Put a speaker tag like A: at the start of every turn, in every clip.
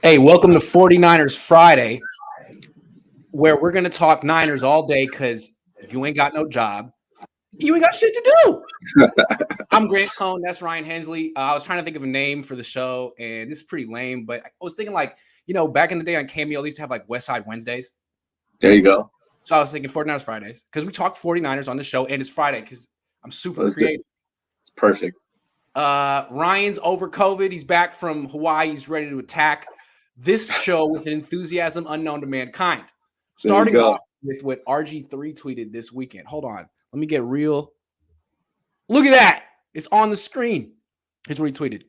A: Hey, welcome to 49ers Friday, where we're going to talk Niners all day because you ain't got no job. You ain't got shit to do. I'm Grant Cohn. That's Ryan Hensley. I was trying to think of a name for the show, and this is pretty lame, but I was thinking back in the day on Cameo, they used to have like West Side Wednesdays.
B: There you go.
A: So I was thinking 49ers Fridays because we talk 49ers on the show, and it's Friday because I'm super creative.
B: It's perfect.
A: Ryan's over COVID. He's back from Hawaii. He's ready to attack this show with an enthusiasm unknown to mankind. Starting off with what RG3 tweeted this weekend. Hold on. Let me get real. Look at that. It's on the screen. Here's what he tweeted.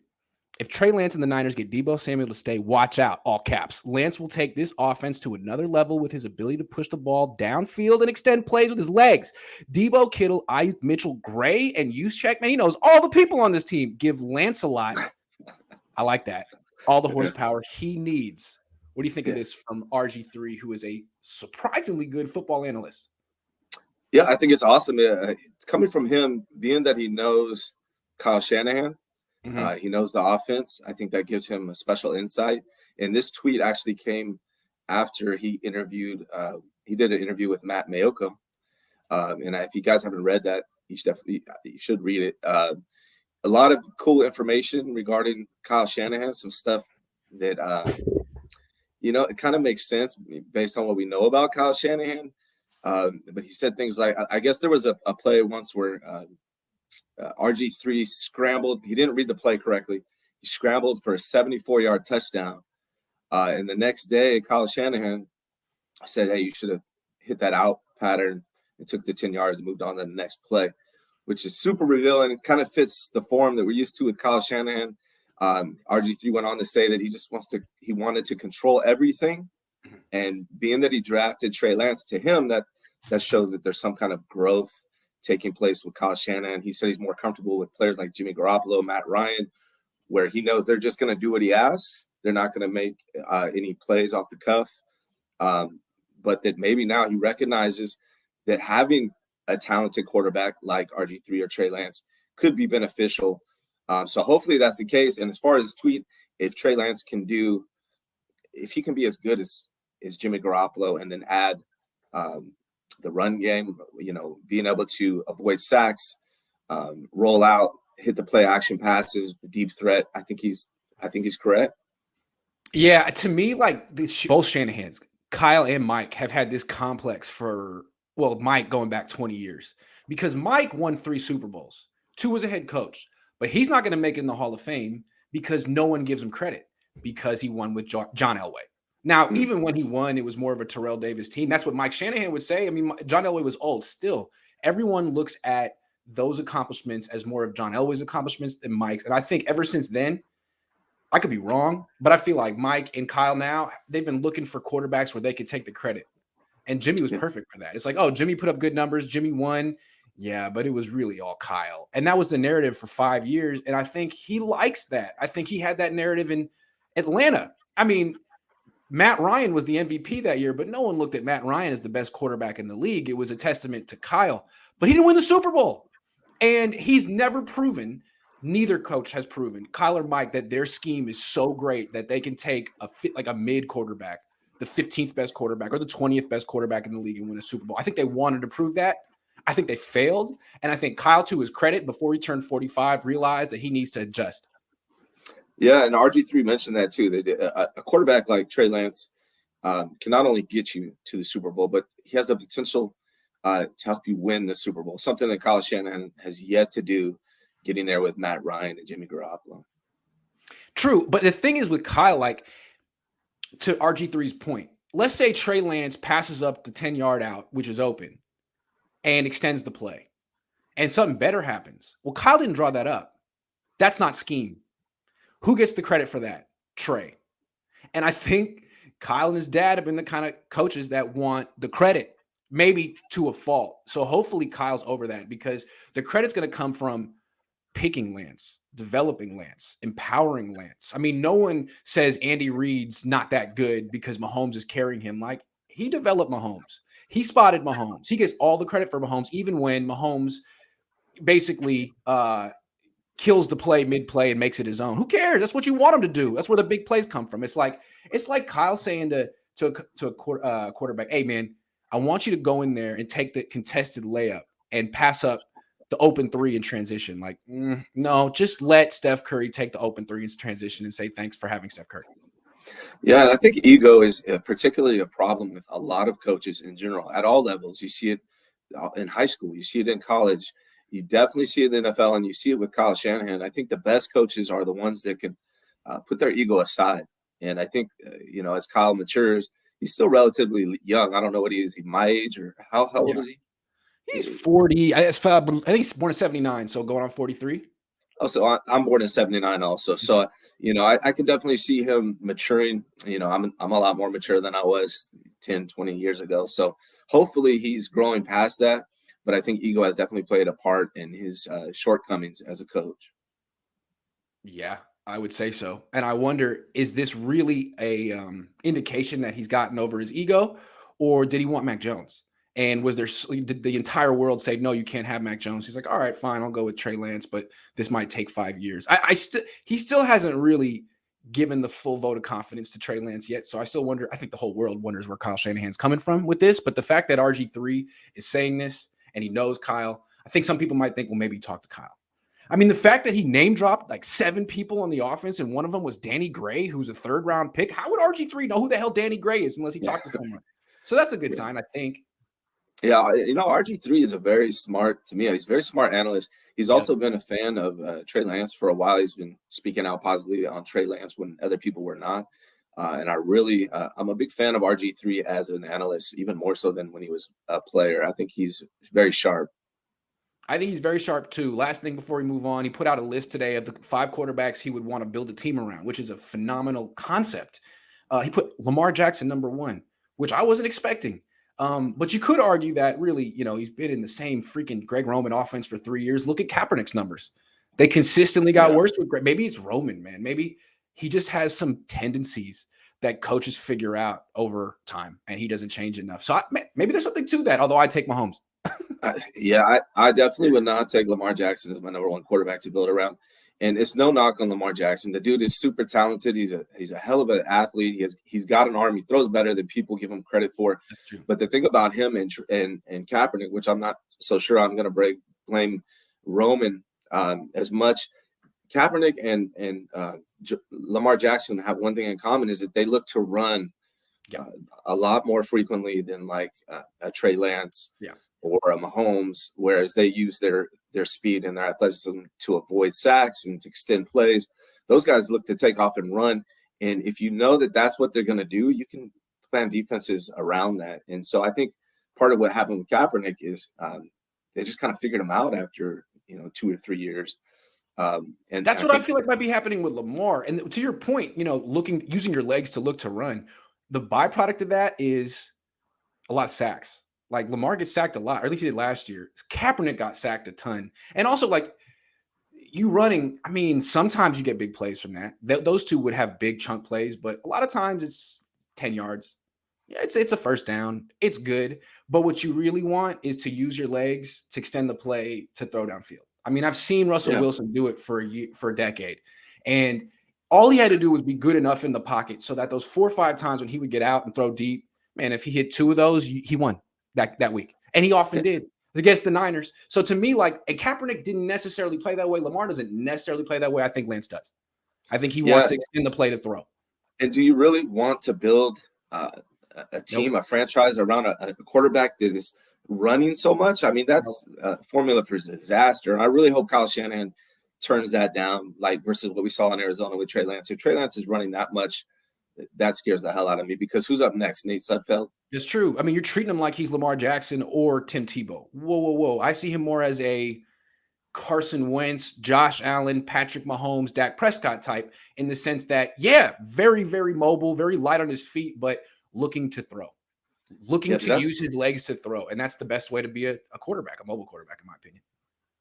A: If Trey Lance and the Niners get Debo Samuel to stay, watch out, all caps. Lance will take this offense to another level with his ability to push the ball downfield and extend plays with his legs. Debo, Kittle, Ayuk, Mitchell, Gray, and Juszczyk. Man, he knows all the people on this team. Give Lance a lot. I like that. All the horsepower he needs. What do you think of this from RG3, who is a surprisingly good football analyst?
B: Yeah, I think it's awesome. It's coming from him, being that he knows Kyle Shanahan. He knows the offense. I think that gives him a special insight. And this tweet actually came after he did an interview with Matt Mayoka. And if you guys haven't read that, you should read it. A lot of cool information regarding Kyle Shanahan, some stuff that, it kind of makes sense based on what we know about Kyle Shanahan. But he said things like, I guess there was a play once where RG3 scrambled. He didn't read the play correctly. He scrambled for a 74-yard touchdown. And the next day, Kyle Shanahan said, hey, you should have hit that out pattern and took the 10 yards and moved on to the next play, which is super revealing. It kind of fits the form that we're used to with Kyle Shanahan. RG3 went on to say that he wanted to control everything. And being that he drafted Trey Lance, to him, that shows that there's some kind of growth taking place with Kyle Shanahan. He said he's more comfortable with players like Jimmy Garoppolo, Matt Ryan, where he knows they're just going to do what he asks. They're not going to make any plays off the cuff. But that maybe now he recognizes that having a talented quarterback like RG3 or Trey Lance could be beneficial. So hopefully that's the case. And as far as his tweet, if Trey Lance if he can be as good as Jimmy Garoppolo and then add the run game, being able to avoid sacks, roll out, hit the play action passes, the deep threat. I think he's correct.
A: Yeah, to me, both Shanahans, Kyle and Mike, have had this complex Mike going back 20 years because Mike won 3 Super Bowls, 2 as a head coach, but he's not going to make it in the Hall of Fame because no one gives him credit because he won with John Elway. Now, even when he won, it was more of a Terrell Davis team. That's what Mike Shanahan would say. I mean, John Elway was old. Still, everyone looks at those accomplishments as more of John Elway's accomplishments than Mike's. And I think ever since then, I could be wrong, but I feel like Mike and Kyle now, they've been looking for quarterbacks where they could take the credit. And Jimmy was perfect for that. It's like, oh, Jimmy put up good numbers. Jimmy won. Yeah, but it was really all Kyle. And that was the narrative for 5 years. And I think he likes that. I think he had that narrative in Atlanta. I mean, Matt Ryan was the MVP that year, but no one looked at Matt Ryan as the best quarterback in the league. It was a testament to Kyle, but he didn't win the Super Bowl. And he's never proven, neither coach has proven, Kyle or Mike, that their scheme is so great that they can take a mid quarterback, the 15th best quarterback or the 20th best quarterback in the league and win a Super Bowl. I think they wanted to prove that. I think they failed. And I think Kyle, to his credit, before he turned 45, realized that he needs to adjust.
B: Yeah, and RG3 mentioned that too. That a quarterback like Trey Lance can not only get you to the Super Bowl, but he has the potential to help you win the Super Bowl, something that Kyle Shanahan has yet to do, getting there with Matt Ryan and Jimmy Garoppolo.
A: True, but the thing is with Kyle, to RG3's point, let's say Trey Lance passes up the 10-yard out, which is open, and extends the play, and something better happens. Well, Kyle didn't draw that up. That's not scheme. Who gets the credit for that? Trey. And I think Kyle and his dad have been the kind of coaches that want the credit, maybe to a fault. So hopefully Kyle's over that because the credit's going to come from picking Lance, developing Lance, empowering Lance. I mean, no one says Andy Reid's not that good because Mahomes is carrying him. He developed Mahomes. He spotted Mahomes. He gets all the credit for Mahomes, even when Mahomes basically kills the play mid-play and makes it his own. Who cares? That's what you want him to do. That's where the big plays come from. It's like Kyle saying to a quarterback, "Hey man, I want you to go in there and take the contested layup and pass up the open three in transition." Like, no, just let Steph Curry take the open three in transition and say thanks for having Steph Curry.
B: Yeah, and I think ego is particularly a problem with a lot of coaches in general at all levels. You see it in high school, you see it in college, you definitely see it in the NFL, and you see it with Kyle Shanahan. I think the best coaches are the ones that can put their ego aside. And I think, as Kyle matures, he's still relatively young. I don't know what he is. He my age, or how old is he?
A: He's 40. I think he's born in 79, so going on 43.
B: Oh, so I'm born in 79 also. So, I can definitely see him maturing. I'm a lot more mature than I was 10, 20 years ago. So hopefully he's growing past that. But I think ego has definitely played a part in his shortcomings as a coach.
A: Yeah, I would say so. And I wonder, is this really a indication that he's gotten over his ego, or did he want Mac Jones? And did the entire world say, no, you can't have Mac Jones? He's like, all right, fine, I'll go with Trey Lance, but this might take 5 years. He still hasn't really given the full vote of confidence to Trey Lance yet. So I still wonder, I think the whole world wonders where Kyle Shanahan's coming from with this. But the fact that RG3 is saying this and he knows Kyle, I think some people might think, well, maybe talk to Kyle. I mean, the fact that he name dropped like 7 people on the offense and one of them was Danny Gray, who's a 3rd-round pick. How would RG3 know who the hell Danny Gray is unless he talked to someone? So that's a good sign, I think.
B: Yeah, RG3 is a very smart analyst. He's also been a fan of Trey Lance for a while. He's been speaking out positively on Trey Lance when other people were not. And I'm a big fan of RG3 as an analyst, even more so than when he was a player. I think he's very sharp.
A: I think he's very sharp too. Last thing before we move on, he put out a list today of the 5 quarterbacks he would want to build a team around, which is a phenomenal concept. He put Lamar Jackson number 1, which I wasn't expecting. But you could argue that really, he's been in the same freaking Greg Roman offense for 3 years. Look at Kaepernick's numbers. They consistently got worse with Greg. Maybe it's Roman, man. Maybe he just has some tendencies that coaches figure out over time, and he doesn't change enough. So maybe there's something to that, although I take Mahomes.
B: I definitely would not take Lamar Jackson as my number 1 quarterback to build around. And it's no knock on Lamar Jackson. The dude is super talented. He's a hell of an athlete. He's got an arm. He throws better than people give him credit for.
A: That's true.
B: But the thing about him and Kaepernick, which I'm not so sure I'm going to blame Roman as much. Kaepernick and Lamar Jackson have one thing in common, is that they look to run a lot more frequently than like a Trey Lance or a Mahomes, whereas they use their speed and their athleticism to avoid sacks and to extend plays. Those guys look to take off and run. And if you know that that's what they're going to do, you can plan defenses around that. And so I think part of what happened with Kaepernick is they just kind of figured him out after 2 or 3 years. And
A: that's what I feel like might be happening with Lamar. And to your point, using your legs to look to run, the byproduct of that is a lot of sacks. Like Lamar gets sacked a lot, or at least he did last year. Kaepernick got sacked a ton. And also, like, you running, I mean, sometimes you get big plays from that. Those two would have big chunk plays, but a lot of times it's 10 yards. Yeah, it's a first down. It's good. But what you really want is to use your legs to extend the play to throw downfield. I mean, I've seen Russell Wilson do it for a decade. And all he had to do was be good enough in the pocket so that those 4 or 5 times when he would get out and throw deep, man, if he hit 2 of those, he won that week. And he often did against the Niners. So to me, like, and Kaepernick didn't necessarily play that way. Lamar doesn't necessarily play that way. I think Lance does. I think he wants to extend the play to throw.
B: And do you really want to build a team, a franchise around a quarterback that is running so much? I mean, that's a formula for disaster. And I really hope Kyle Shanahan turns that down, like versus what we saw in Arizona with Trey Lance. If Trey Lance is running that much, that scares the hell out of me, because who's up next? Nate Sudfeld?
A: It's true. I mean, you're treating him like he's Lamar Jackson or Tim Tebow. Whoa. I see him more as a Carson Wentz, Josh Allen, Patrick Mahomes, Dak Prescott type, in the sense that, very, very mobile, very light on his feet, but looking to throw, to use his legs to throw. And that's the best way to be a quarterback, a mobile quarterback, in my opinion.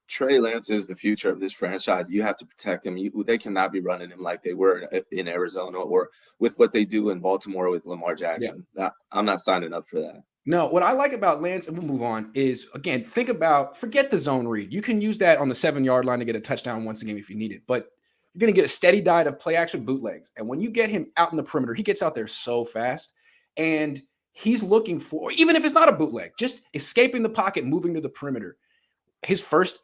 B: Trey Lance is the future of this franchise. You have to protect him. They cannot be running him like they were in Arizona or with what they do in Baltimore with Lamar Jackson. I'm not signing up for that.
A: No, what I like about Lance, and we'll move on, is again, forget the zone read. You can use that on the 7-yard line to get a touchdown once a game if you need it, but you're going to get a steady diet of play action bootlegs. And when you get him out in the perimeter, he gets out there so fast. And he's looking for, even if it's not a bootleg, just escaping the pocket, moving to the perimeter. His first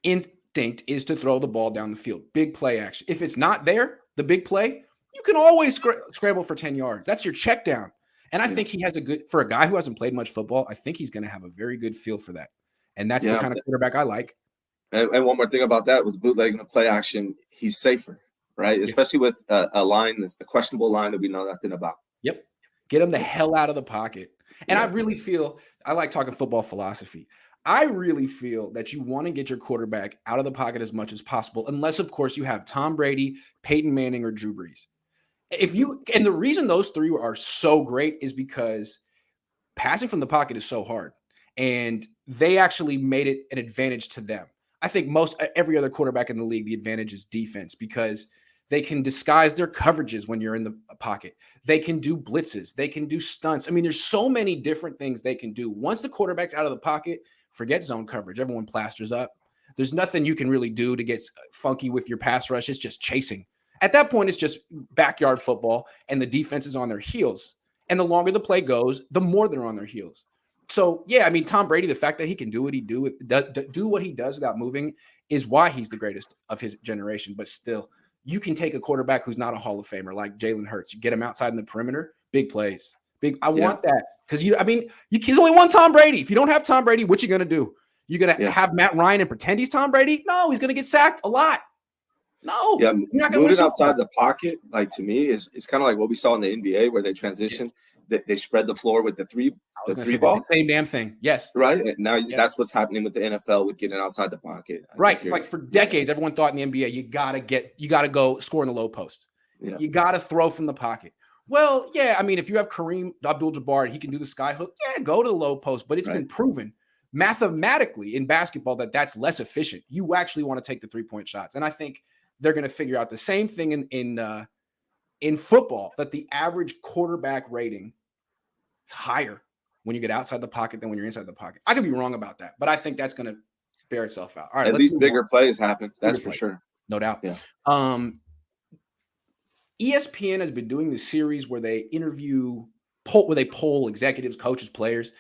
A: instinct is to throw the ball down the field. Big play action. If it's not there, the big play, you can always scramble for 10 yards. That's your check down. And I think he has for a guy who hasn't played much football, I think he's going to have a very good feel for that. And that's the kind of quarterback I like.
B: And one more thing about that, with bootleg and the play action, he's safer, right? Especially with a line that's a questionable line that we know nothing about.
A: Yep. Get him the hell out of the pocket. And I really feel, I like talking football philosophy. I really feel that you want to get your quarterback out of the pocket as much as possible, unless, of course, you have Tom Brady, Peyton Manning, or Drew Brees. And the reason those three are so great is because passing from the pocket is so hard, and they actually made it an advantage to them. I think every other quarterback in the league, the advantage is defense, because they can disguise their coverages when you're in the pocket. They can do blitzes. They can do stunts. I mean, there's so many different things they can do. Once the quarterback's out of the pocket, forget zone coverage. Everyone plasters up. There's nothing you can really do to get funky with your pass rush. It's just chasing. At that point, it's just backyard football, and the defense is on their heels. And the longer the play goes, the more they're on their heels. So, yeah, I mean, Tom Brady, the fact that he can do what he does without moving is why he's the greatest of his generation. But still, you can take a quarterback who's not a Hall of Famer like Jalen Hurts. You get him outside in the perimeter, big plays. I want that, because he's only one Tom Brady. If you don't have Tom Brady, what you going to do? You're going to have Matt Ryan and pretend he's Tom Brady? No, he's going to get sacked a lot. No,
B: moving outside the pocket, like, to me, is kind of like what we saw in the NBA, where they transition. They spread the floor with the three ball.
A: Same damn thing. Yes.
B: Right. And now that's what's happening with the NFL with getting outside the pocket.
A: Right. Like, for decades, everyone thought in the NBA, you gotta go score in the low post. Yeah. You gotta throw from the pocket. Well, yeah. I mean, if you have Kareem Abdul-Jabbar, he can do the sky hook. Yeah, go to the low post. But it's been proven mathematically in basketball that that's less efficient. You actually want to take the 3-point shots. And I think they're going to figure out the same thing in football, that the average quarterback rating is higher when you get outside the pocket than when you're inside the pocket. I could be wrong about that, but I think that's going to bear itself out. All right,
B: at least bigger plays happen. That's for sure.
A: No doubt.
B: Yeah.
A: ESPN has been doing this series where they poll executives, coaches, players,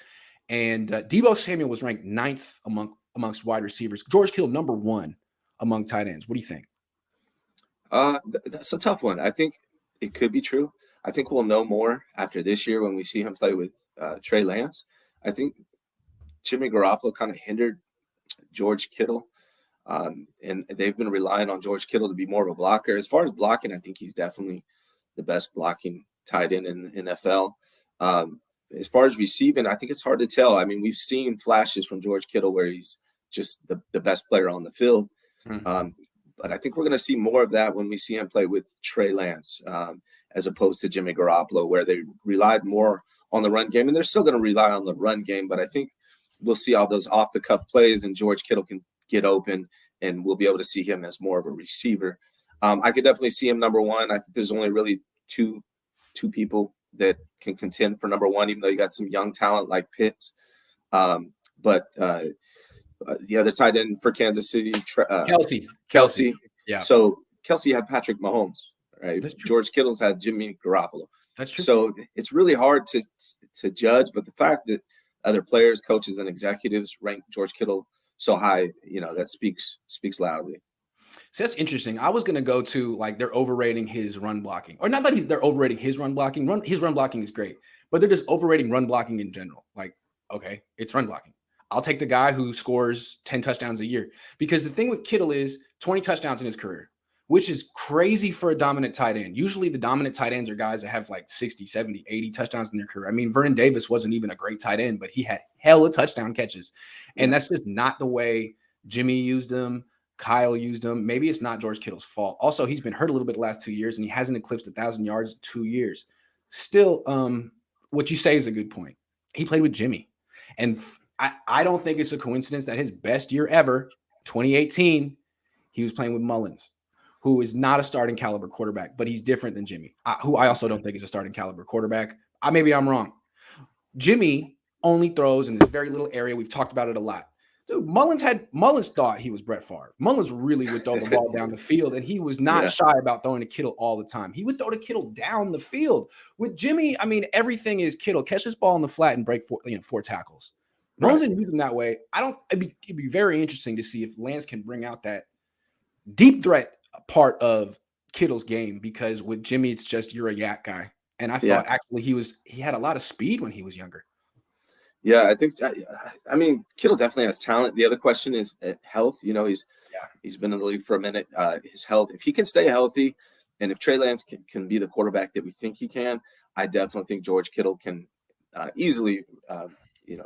A: and Debo Samuel was ranked 9th amongst wide receivers. George Kittle, number 1 among tight ends. What do you think?
B: That's a tough one. I think it could be true. I think we'll know more after this year when we see him play with Trey Lance. I think Jimmy Garoppolo kind of hindered George Kittle, and they've been relying on George Kittle to be more of a blocker. As far as blocking, I think he's definitely the best blocking tight end in the NFL. As far as receiving, I think it's hard to tell. I mean, we've seen flashes from George Kittle where he's just the best player on the field. Mm-hmm. But I think we're going to see more of that when we see him play with Trey Lance, as opposed to Jimmy Garoppolo, where they relied more on the run game. And they're still going to rely on the run game, but I think we'll see all those off-the-cuff plays, and George Kittle can get open, and we'll be able to see him as more of a receiver. I could definitely see him number 1. I think there's only really two people that can contend for number 1, even though you got some young talent like Pitts. But the other tight end for Kansas City, Kelsey.
A: Yeah.
B: So Kelsey had Patrick Mahomes, right? George Kittle's had Jimmy Garoppolo.
A: That's true.
B: So it's really hard to judge, but the fact that other players, coaches, and executives rank George Kittle so high, that speaks loudly.
A: So that's interesting. I was going to go to, like, they're overrating his run blocking, or not that they're overrating his run blocking. His run blocking is great, but they're just overrating run blocking in general. Like, okay, it's run blocking. I'll take the guy who scores 10 touchdowns a year, because the thing with Kittle is 20 touchdowns in his career, which is crazy for a dominant tight end. Usually the dominant tight ends are guys that have like 60, 70, 80 touchdowns in their career. I mean, Vernon Davis wasn't even a great tight end, but he had hella touchdown catches. And that's just not the way Jimmy used them. Kyle used them. Maybe it's not George Kittle's fault. Also, he's been hurt a little bit the last 2 years, and he hasn't eclipsed 1,000 yards in 2 years. Still, what you say is a good point. He played with Jimmy. And I don't think it's a coincidence that his best year ever, 2018, he was playing with Mullins, who is not a starting caliber quarterback, but he's different than Jimmy, who I also don't think is a starting caliber quarterback. Maybe I'm wrong. Jimmy only throws in this very little area. We've talked about it a lot. Dude, Mullins thought he was Brett Favre. Mullins really would throw the ball down the field, and he was not shy about throwing to Kittle all the time. He would throw to Kittle down the field. With Jimmy, I mean, everything is Kittle. Catch this ball in the flat and break 4 tackles. Mullins didn't use him that way. It'd be very interesting to see if Lance can bring out that deep threat part of Kittle's game, because with Jimmy, it's just you're a yak guy. And I thought actually he had a lot of speed when he was younger.
B: Yeah, I mean, Kittle definitely has talent. The other question is health. You know, he's been in the league for a minute. His health, if he can stay healthy, and if Trey Lance can be the quarterback that we think he can, I definitely think George Kittle can easily,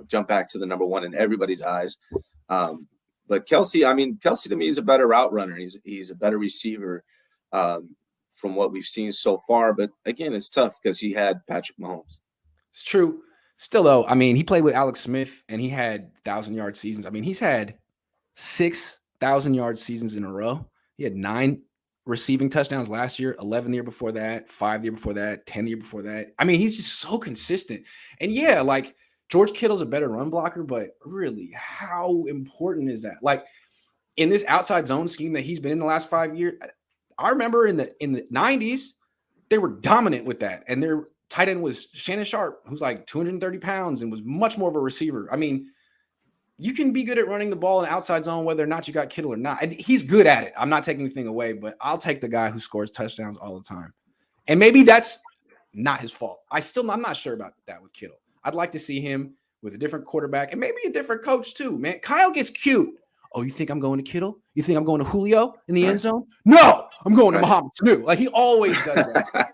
B: jump back to the number one in everybody's eyes. But Kelsey to me is a better route runner. He's a better receiver from what we've seen so far. But again, it's tough because he had Patrick Mahomes.
A: It's true. Still, though, I mean, he played with Alex Smith, and he had 1,000-yard seasons. I mean, he's had 6,000-yard seasons in a row. He had 9 receiving touchdowns last year, 11 the year before that, 5 the year before that, 10 the year before that. I mean, he's just so consistent. And, yeah, like, George Kittle's a better run blocker, but really, how important is that? Like, in this outside zone scheme that he's been in the last 5 years, I remember in the 90s, they were dominant with that, and their tight end was Shannon Sharp, who's like 230 pounds and was much more of a receiver. I mean, you can be good at running the ball in the outside zone, whether or not you got Kittle or not. And he's good at it. I'm not taking anything away, but I'll take the guy who scores touchdowns all the time. And maybe that's not his fault. I'm not sure about that with Kittle. I'd like to see him with a different quarterback and maybe a different coach too, man. Kyle gets cute. Oh, you think I'm going to Kittle? You think I'm going to Julio in the end zone? No, I'm going to Muhammad Sanu. Like, he always does that.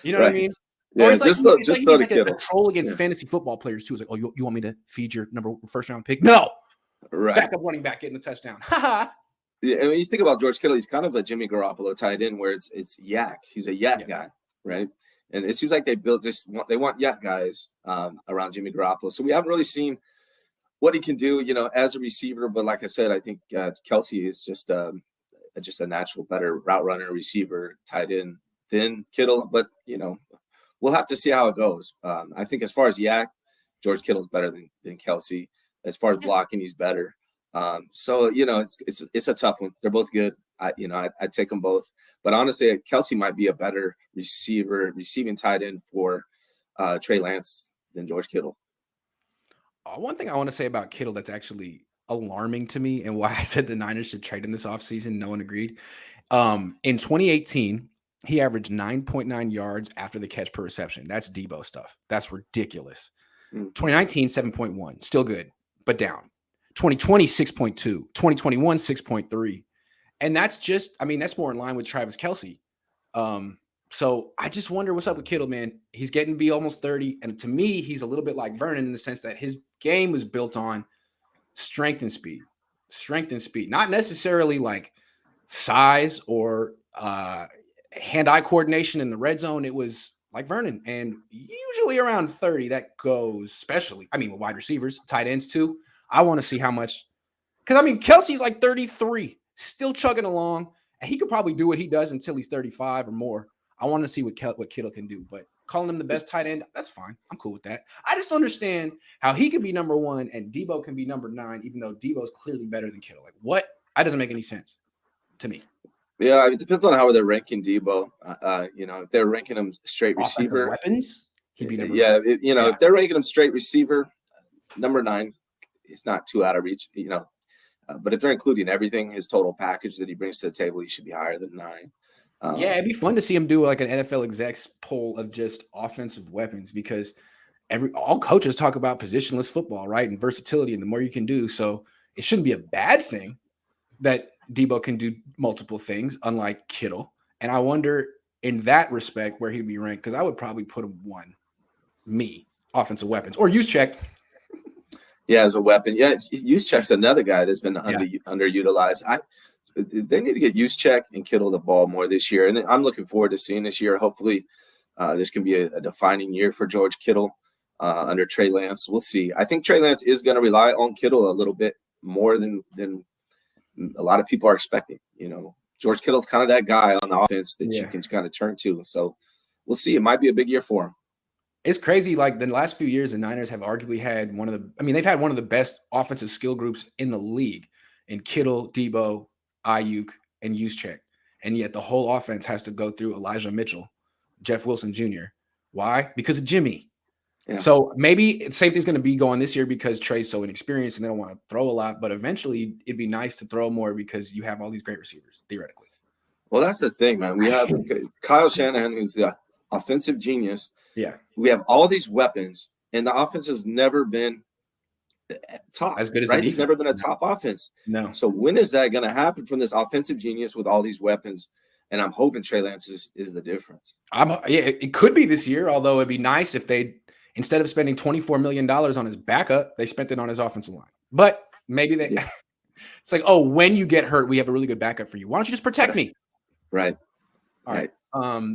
A: You know what I mean?
B: Yeah,
A: it's
B: just
A: like a troll against fantasy football players too. It's like, oh, you want me to feed your first round pick? No. Backup running back getting the touchdown.
B: Yeah, and when you think about George Kittle, he's kind of a Jimmy Garoppolo tight end, where it's yak. He's a yak guy, right? And it seems like they want yak guys around Jimmy Garoppolo. So we haven't really seen what he can do, as a receiver. But like I said, I think Kelsey is just a natural better route runner, receiver, tight end than Kittle. But we'll have to see how it goes. I think as far as yak, George Kittle's better than Kelsey. As far as blocking, he's better. So it's a tough one. They're both good. I'd take them both. But honestly, Kelsey might be a better receiving tight end for Trey Lance than George Kittle.
A: One thing I want to say about Kittle that's actually alarming to me, and why I said the Niners should trade him this offseason, no one agreed. In 2018, he averaged 9.9 yards after the catch per reception. That's Debo stuff. That's ridiculous. 2019, 7.1. Still good, but down. 2020, 6.2. 2021, 6.3. And that's more in line with Travis Kelce. So I just wonder what's up with Kittle, man. He's getting to be almost 30. And to me, he's a little bit like Vernon in the sense that his game was built on strength and speed. Not necessarily like size or hand-eye coordination in the red zone. It was like Vernon. And usually around 30, that goes, especially, with wide receivers, tight ends too. I want to see how much. Because, Kelsey's like 33, still chugging along. And he could probably do what he does until he's 35 or more. I want to see what Kittle can do. But calling him the best tight end, that's fine. I'm cool with that. I just understand how he can be number 1 and Debo can be number 9, even though Debo's clearly better than Kittle. Like, what? That doesn't make any sense to me.
B: Yeah, it depends on how they're ranking Debo. If they're ranking him straight receiver.
A: Weapons? He'd be number
B: 9. If they're ranking him straight receiver, number 9, it's not too out of reach, but if they're including everything, his total package that he brings to the table, he should be higher than 9.
A: It'd be fun to see him do like an NFL execs poll of just offensive weapons, because all coaches talk about positionless football, right? And versatility, and the more you can do. So it shouldn't be a bad thing that Debo can do multiple things, unlike Kittle. And I wonder in that respect where he'd be ranked, because I would probably put him 1, offensive weapons, or use check.
B: Yeah, as a weapon. Yeah, Juszczyk's another guy that's been underutilized. They need to get Juszczyk and Kittle the ball more this year, and I'm looking forward to seeing this year. Hopefully, this can be a defining year for George Kittle under Trey Lance. We'll see. I think Trey Lance is going to rely on Kittle a little bit more than a lot of people are expecting. George Kittle's kind of that guy on the offense that you can kind of turn to. So we'll see. It might be a big year for him.
A: It's crazy. Like the last few years, the Niners have arguably had they've had one of the best offensive skill groups in the league in Kittle, Debo, Ayuk, and Juszczyk. And yet the whole offense has to go through Elijah Mitchell, Jeff Wilson Jr. Why? Because of Jimmy.
B: Yeah.
A: So maybe safety's going to be going this year because Trey's so inexperienced and they don't want to throw a lot. But eventually it'd be nice to throw more because you have all these great receivers, theoretically.
B: Well, that's the thing, man. We have Kyle Shanahan, who's the offensive genius.
A: Yeah.
B: We have all these weapons, and the offense has never been top.
A: As good as
B: right? It's never been a top offense.
A: No.
B: So when is that going to happen from this offensive genius with all these weapons? And I'm hoping Trey Lance is the difference.
A: It could be this year, although it'd be nice if they, instead of spending $24 million on his backup, they spent it on his offensive line. But maybe they it's like, oh, when you get hurt, we have a really good backup for you. Why don't you just protect me?
B: Right.
A: All right.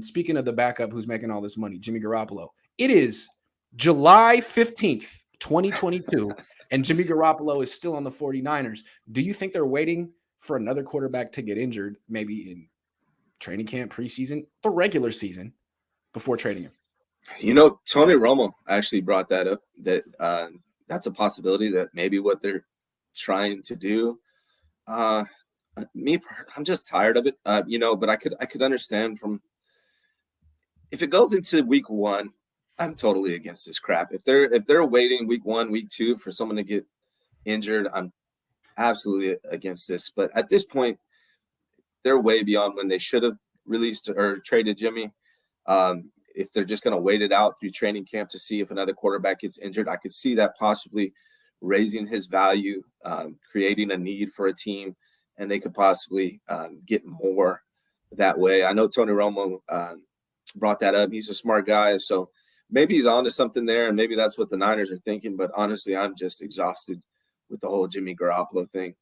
A: Speaking of the backup who's making all this money, Jimmy Garoppolo. It is July 15th, 2022, and Jimmy Garoppolo is still on the 49ers. Do you think they're waiting for another quarterback to get injured, maybe in training camp, preseason, the regular season, before trading him?
B: Tony Romo actually brought that up, that that's a possibility, that maybe what they're trying to do. I'm just tired of it, but I could understand from, if it goes into week one, I'm totally against this crap. If they're waiting week 1, week 2 for someone to get injured, I'm absolutely against this. But at this point, they're way beyond when they should have released or traded Jimmy. If they're just going to wait it out through training camp to see if another quarterback gets injured, I could see that possibly raising his value, creating a need for a team, and they could possibly get more that way. I know Tony Romo brought that up. He's a smart guy, so maybe he's onto something there, and maybe that's what the Niners are thinking. But honestly, I'm just exhausted with the whole Jimmy Garoppolo thing.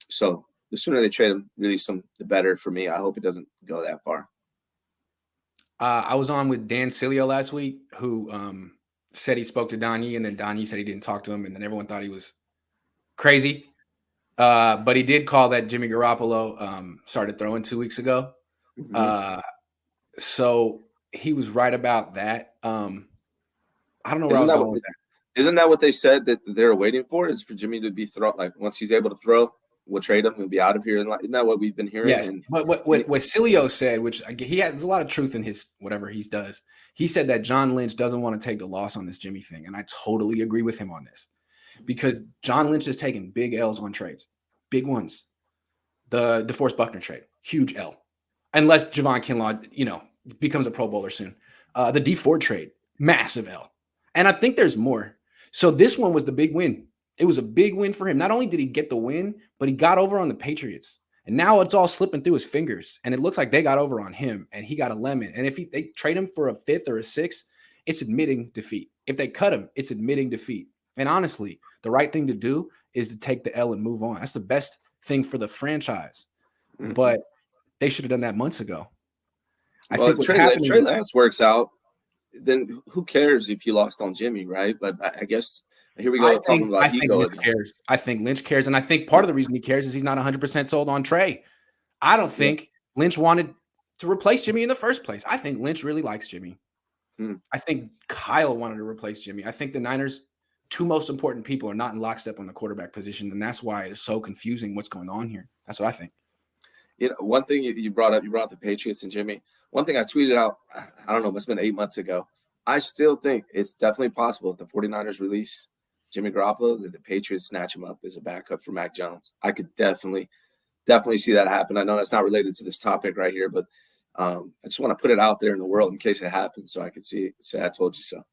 B: So the sooner they trade him, release him, the better for me. I hope it doesn't go that far.
A: I was on with Dan Cilio last week, who said he spoke to Don Yee, and then Don Yee said he didn't talk to him, and then everyone thought he was crazy. But he did call that Jimmy Garoppolo started throwing 2 weeks ago. Mm-hmm. So he was right about that. I don't know where I was going with that.
B: Isn't that what they said that they're waiting for? Is for Jimmy to be thrown? Like once he's able to throw, we'll trade him. He'll be out of here. Isn't that what we've been hearing?
A: Yes. But what Cilio said, which there's a lot of truth in his whatever he does. He said that John Lynch doesn't want to take the loss on this Jimmy thing, and I totally agree with him on this, because John Lynch is taking big L's on trades, big ones. The DeForest Buckner trade, huge L, unless Javon Kinlaw, becomes a Pro Bowler soon. The D Ford trade, massive L, and I think there's more. So this one was the big win. It was a big win for him. Not only did he get the win, but he got over on the Patriots. And now it's all slipping through his fingers. And it looks like they got over on him, and he got a lemon. And if they trade him for a 5th or a 6th, it's admitting defeat. If they cut him, it's admitting defeat. And honestly, the right thing to do is to take the L and move on. That's the best thing for the franchise. Mm-hmm. But they should have done that months ago. I think what's happening,
B: Trey Lance works out, then who cares if you lost on Jimmy, right? But I guess here we go talking about ego.
A: Lynch cares. I think Lynch cares, and I think part of the reason he cares is he's not 100% sold on Trey. I don't think Lynch wanted to replace Jimmy in the first place. I think Lynch really likes Jimmy. I think Kyle wanted to replace Jimmy. I think the Niners' 2 most important people are not in lockstep on the quarterback position, and that's why it's so confusing what's going on here. That's what I think.
B: One thing you brought up the Patriots and Jimmy. One thing I tweeted out, I don't know, it's been 8 months ago. I still think it's definitely possible if the 49ers release Jimmy Garoppolo, that the Patriots snatch him up as a backup for Mac Jones. I could definitely see that happen. I know that's not related to this topic right here, but I just want to put it out there in the world in case it happens, so I could say I told you so.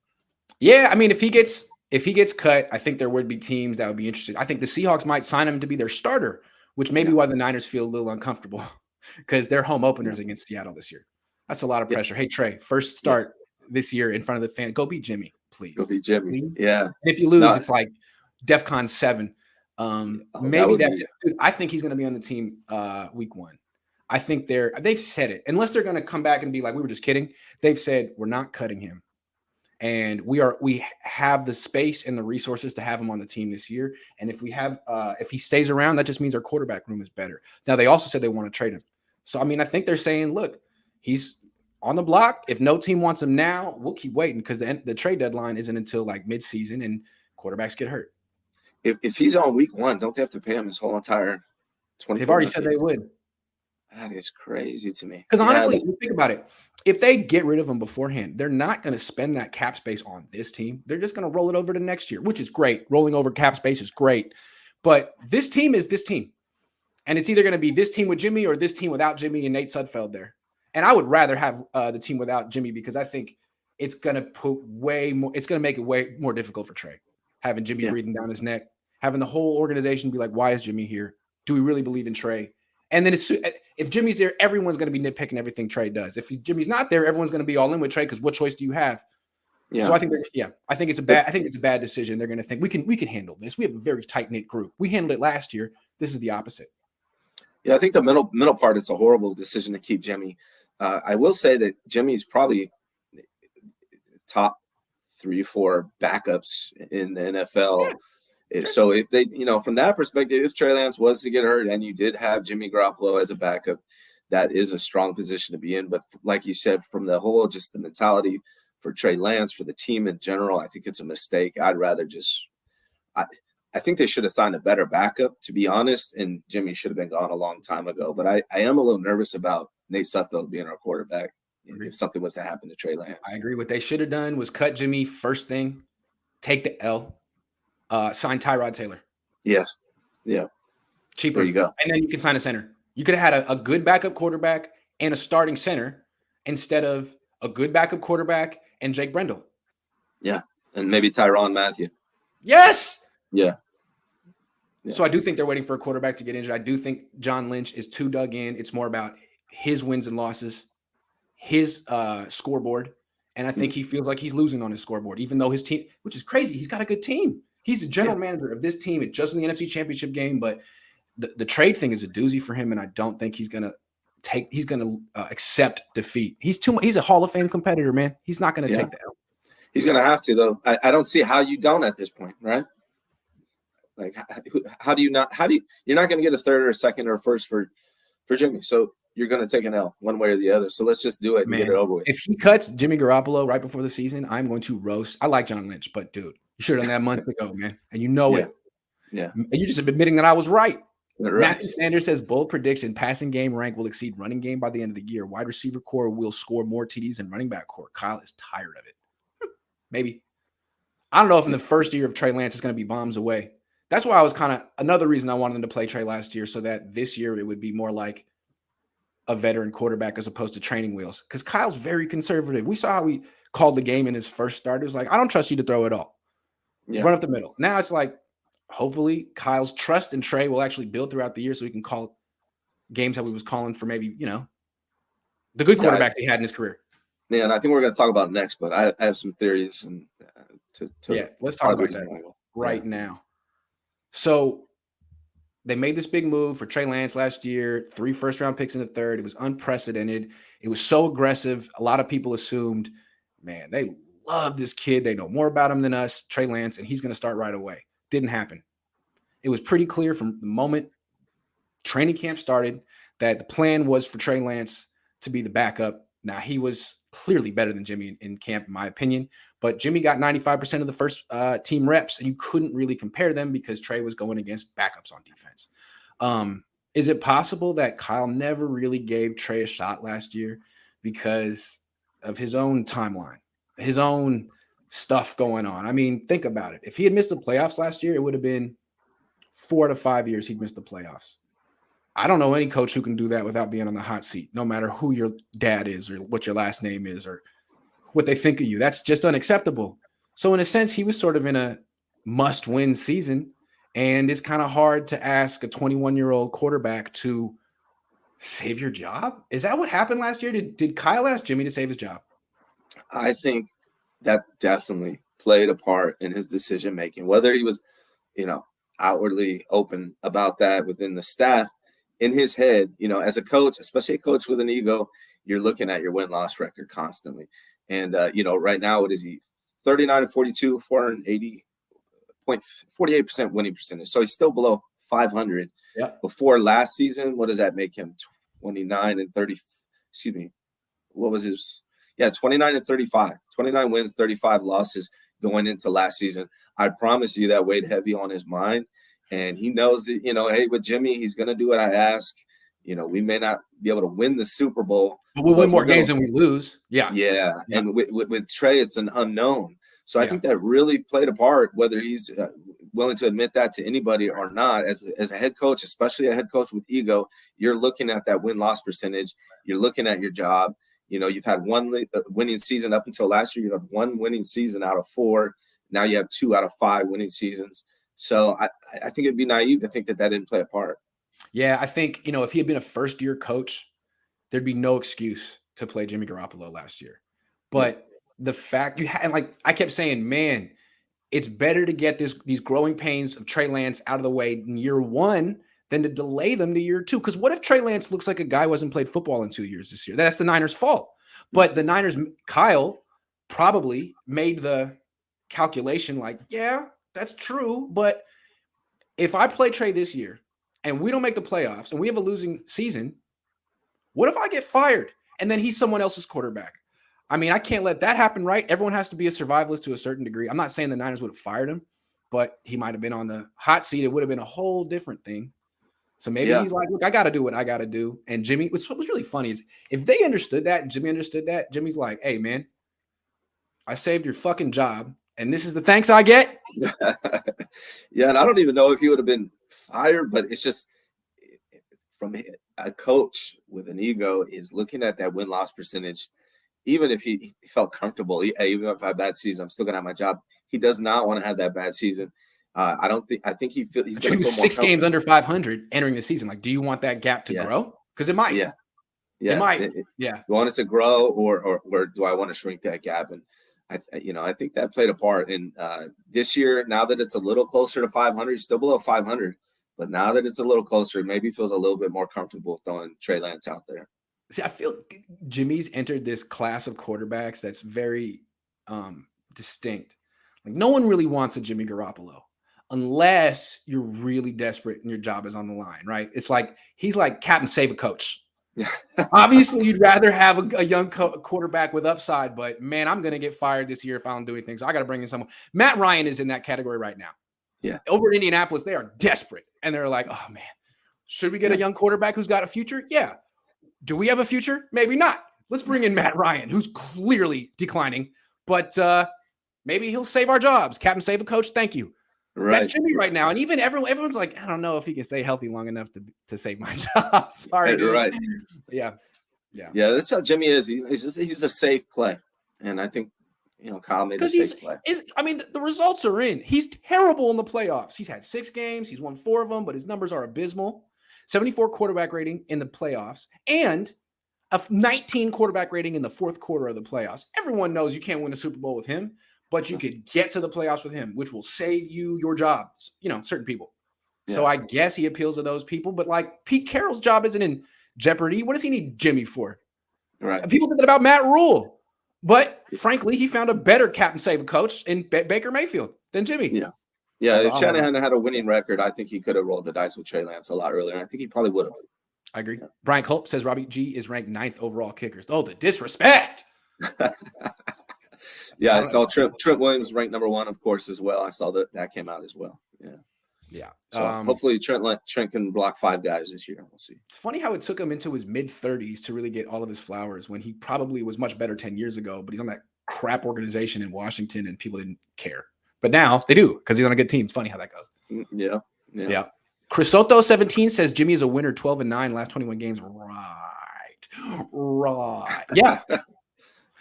A: Yeah, I mean, if he gets cut, I think there would be teams that would be interested. I think the Seahawks might sign him to be their starter, which may be why the Niners feel a little uncomfortable, because their home openers against Seattle this year. That's a lot of pressure. Hey, Trey, first start this year in front of the fan. Go beat Jimmy, please.
B: Go beat Jimmy.
A: Please.
B: Yeah.
A: And if you lose, it's like DEFCON 7. Maybe that's it. Dude, I think he's going to be on the team week 1. I think they've said it. Unless they're going to come back and be like, we were just kidding. They've said we're not cutting him. And we have the space and the resources to have him on the team this year. And if he stays around, that just means our quarterback room is better. Now, they also said they want to trade him. So, I mean, I think they're saying, look, he's on the block. If no team wants him now, we'll keep waiting because the trade deadline isn't until like mid-season and quarterbacks get hurt.
B: If he's on week 1, don't they have to pay him his whole entire 24?
A: They've already said they would.
B: That is crazy to me.
A: Because honestly, think about it. If they get rid of him beforehand, they're not going to spend that cap space on this team. They're just going to roll it over to next year, which is great. Rolling over cap space is great. But this team is this team. And it's either going to be this team with Jimmy or this team without Jimmy and Nate Sudfeld there. And I would rather have the team without Jimmy because I think it's going to put way more. It's going to make it way more difficult for Trey. Having Jimmy breathing down his neck, having the whole organization be like, why is Jimmy here? Do we really believe in Trey? And then if Jimmy's there, everyone's going to be nitpicking everything Trey does. If Jimmy's not there, everyone's going to be all in with Trey because what choice do you have? Yeah. So I think it's a bad decision. They're going to think we can handle this. We have a very tight knit group. We handled it last year. This is the opposite.
B: Yeah, I think the middle part, it's a horrible decision to keep Jimmy. I will say that Jimmy's probably top 3-4 backups in the NFL. Yeah. So if they, from that perspective, if Trey Lance was to get hurt and you did have Jimmy Garoppolo as a backup, that is a strong position to be in. But like you said, from the whole, just the mentality for Trey Lance, for the team in general, I think it's a mistake. I'd rather I think they should have signed a better backup, to be honest, and Jimmy should have been gone a long time ago. But I am a little nervous about Nate Sudfeld being our quarterback if something was to happen to Trey Lance.
A: I agree. What they should have done was cut Jimmy first thing, take the L, sign Tyrod Taylor.
B: Yes. Yeah.
A: Cheaper.
B: There you go.
A: And then you can sign a center. You could have had a good backup quarterback and a starting center instead of a good backup quarterback and Jake Brendel.
B: Yeah. And maybe Tyrann Mathieu.
A: Yes.
B: Yeah.
A: So I do think they're waiting for a quarterback to get injured. I do think John Lynch is too dug in. It's more about his wins and losses, his scoreboard. And I think he feels like he's losing on his scoreboard, even though his team, which is crazy, he's got a good team. He's the general manager of this team. It just in the NFC Championship game, but the trade thing is a doozy for him, and I don't think he's gonna accept defeat. He's a Hall of Fame competitor, man. He's not gonna take the L.
B: He's gonna have to, though. I don't see how you don't at this point, right? Like, how do you not? You're not going to get a third or a second or a first for Jimmy. So you're going to take an L one way or the other. So let's just do it and get it over with.
A: If he cuts Jimmy Garoppolo right before the season, I'm going to roast. I like John Lynch, but dude, you should have done that months ago, man. And you know it.
B: Yeah.
A: And you're just admitting that I was right.
B: Right.
A: Matthew Sanders says bold prediction: passing game rank will exceed running game by the end of the year. Wide receiver core will score more TDs than running back core. Kyle is tired of it. Maybe. I don't know if in the first year of Trey Lance it's going to be bombs away. That's why I was another reason I wanted them to play Trey last year, so that this year it would be more like a veteran quarterback as opposed to training wheels. Because Kyle's very conservative. We saw how he called the game in his first start. It was like, I don't trust you to throw it all. Yeah. Run up the middle. Now it's like, hopefully Kyle's trust in Trey will actually build throughout the year so he can call games that we was calling for maybe, the good quarterbacks he had in his career.
B: Yeah, and I think we're going to talk about it next, but I have some theories. And
A: let's talk about that right now. So they made this big move for Trey Lance last year, 3 first-round picks in the third. It was unprecedented. It was so aggressive. A lot of people assumed, man, they love this kid. They know more about him than us, Trey Lance, and he's going to start right away. Didn't happen. It was pretty clear from the moment training camp started that the plan was for Trey Lance to be the backup. Now, he was clearly better than Jimmy in camp, in my opinion. But Jimmy got 95% of the first team reps, and you couldn't really compare them because Trey was going against backups on defense. Is it possible that Kyle never really gave Trey a shot last year because of his own timeline, his own stuff going on? I mean, think about it. If he had missed the playoffs last year, it would have been 4 to 5 years he'd missed the playoffs. I don't know any coach who can do that without being on the hot seat, no matter who your dad is or what your last name is or what they think of you. That's just unacceptable. So in a sense, he was sort of in a must-win season, and it's kind of hard to ask a 21-year-old quarterback to save your job. Is that what happened last year? Did Kyle ask Jimmy to save his job?
B: I think that definitely played a part in his decision-making, whether he was, outwardly open about that within the staff. In his head, as a coach, especially a coach with an ego, you're looking at your win-loss record constantly. And, right now, what is he? 39-42, 48% winning percentage. So he's still below 500.
A: Yeah.
B: Before last season, what does that make him? 29 and 30. Excuse me. what was his? Yeah, 29-35, 29 wins, 35 losses going into last season. I promise you that weighed heavy on his mind, and he knows that, hey, with Jimmy, he's going to do what I ask. We may not be able to win the Super Bowl,
A: but we'll win more games than we lose. Yeah.
B: Yeah. And with Trey, it's an unknown. So I think that really played a part, whether he's willing to admit that to anybody or not. As a head coach, especially a head coach with ego, you're looking at that win-loss percentage. You're looking at your job. You've had one winning season up until last year. You had one winning season out of 4. Now you have 2 out of 5 winning seasons. So I think it'd be naive to think that didn't play a part.
A: Yeah, I think, if he had been a first-year coach, there'd be no excuse to play Jimmy Garoppolo last year. But the fact you had, like I kept saying, man, it's better to get these growing pains of Trey Lance out of the way in year 1 than to delay them to year 2. Because what if Trey Lance looks like a guy who hasn't played football in 2 years this year? That's the Niners' fault. But the Niners, Kyle probably made the calculation like, yeah, that's true. But if I play Trey this year and we don't make the playoffs and we have a losing season, what if I get fired and then he's someone else's quarterback? I mean, I can't let that happen, right? Everyone has to be a survivalist to a certain degree. I'm not saying the Niners would have fired him, but he might have been on the hot seat. It would have been a whole different thing. So maybe he's like, look, I got to do what I got to do. And Jimmy, what was really funny is if they understood that and Jimmy understood that, Jimmy's like, hey, man, I saved your fucking job. And this is the thanks I get.
B: Yeah, and I don't even know if he would have been fired, but it's just from a coach with an ego is looking at that win-loss percentage. Even if he felt comfortable, even if I have a bad season, I'm still going to have my job. He does not want to have that bad season. I think he's going to feel
A: 6 games under 500 entering the season. Like, do you want that gap to grow? Because it might.
B: Yeah.
A: It might.
B: Do I want us to grow or do I want to shrink that gap? And I think that played a part. And this year, now that it's a little closer to 500, he's still below 500. But now that it's a little closer, maybe feels a little bit more comfortable throwing Trey Lance out there.
A: See, I feel Jimmy's entered this class of quarterbacks that's very distinct. Like, no one really wants a Jimmy Garoppolo unless you're really desperate and your job is on the line, right? It's like he's like Captain Save a Coach. Obviously, you'd rather have a young quarterback with upside, but man, I'm going to get fired this year if I don't do anything. So I got to bring in someone. Matt Ryan is in that category right now.
B: Yeah.
A: Over in Indianapolis, they are desperate. And they're like, oh, man, should we get a young quarterback who's got a future? Yeah. Do we have a future? Maybe not. Let's bring in Matt Ryan, who's clearly declining, but maybe he'll save our jobs. Captain Save a Coach. Thank you. Right. That's Jimmy right now. And even everyone's like, I don't know if he can stay healthy long enough to save my job. Sorry. Dude.
B: Right.
A: Yeah.
B: That's how Jimmy is. He's a safe play. And I think, Kyle made a safe play.
A: The results are in. He's terrible in the playoffs. He's had 6 games. He's won 4 of them, but his numbers are abysmal. 74 quarterback rating in the playoffs and a 19 quarterback rating in the 4th quarter of the playoffs. Everyone knows you can't win a Super Bowl with him, but you could get to the playoffs with him, which will save you your job, certain people. Yeah. So I guess he appeals to those people, but like Pete Carroll's job isn't in jeopardy. What does he need Jimmy for?
B: Right.
A: People think that about Matt Rule, but frankly, he found a better Captain Save a Coach in Baker Mayfield than Jimmy.
B: Yeah. Yeah, if Shanahan had a winning record, I think he could have rolled the dice with Trey Lance a lot earlier. And I think he probably would have.
A: I agree. Yeah. Brian Culp says Robbie G is ranked 9th overall kickers. Oh, the disrespect.
B: I saw Trent Williams ranked number 1, of course, as well. I saw that came out as well. Yeah. So hopefully Trent can block 5 guys this year. We'll see.
A: It's funny how it took him into his mid-30s to really get all of his flowers when he probably was much better 10 years ago, but he's on that crap organization in Washington and people didn't care. But now they do because he's on a good team. It's funny how that goes.
B: Yeah.
A: Chris Soto 17 says Jimmy is a winner, 12-9 last 21 games. Right. Yeah.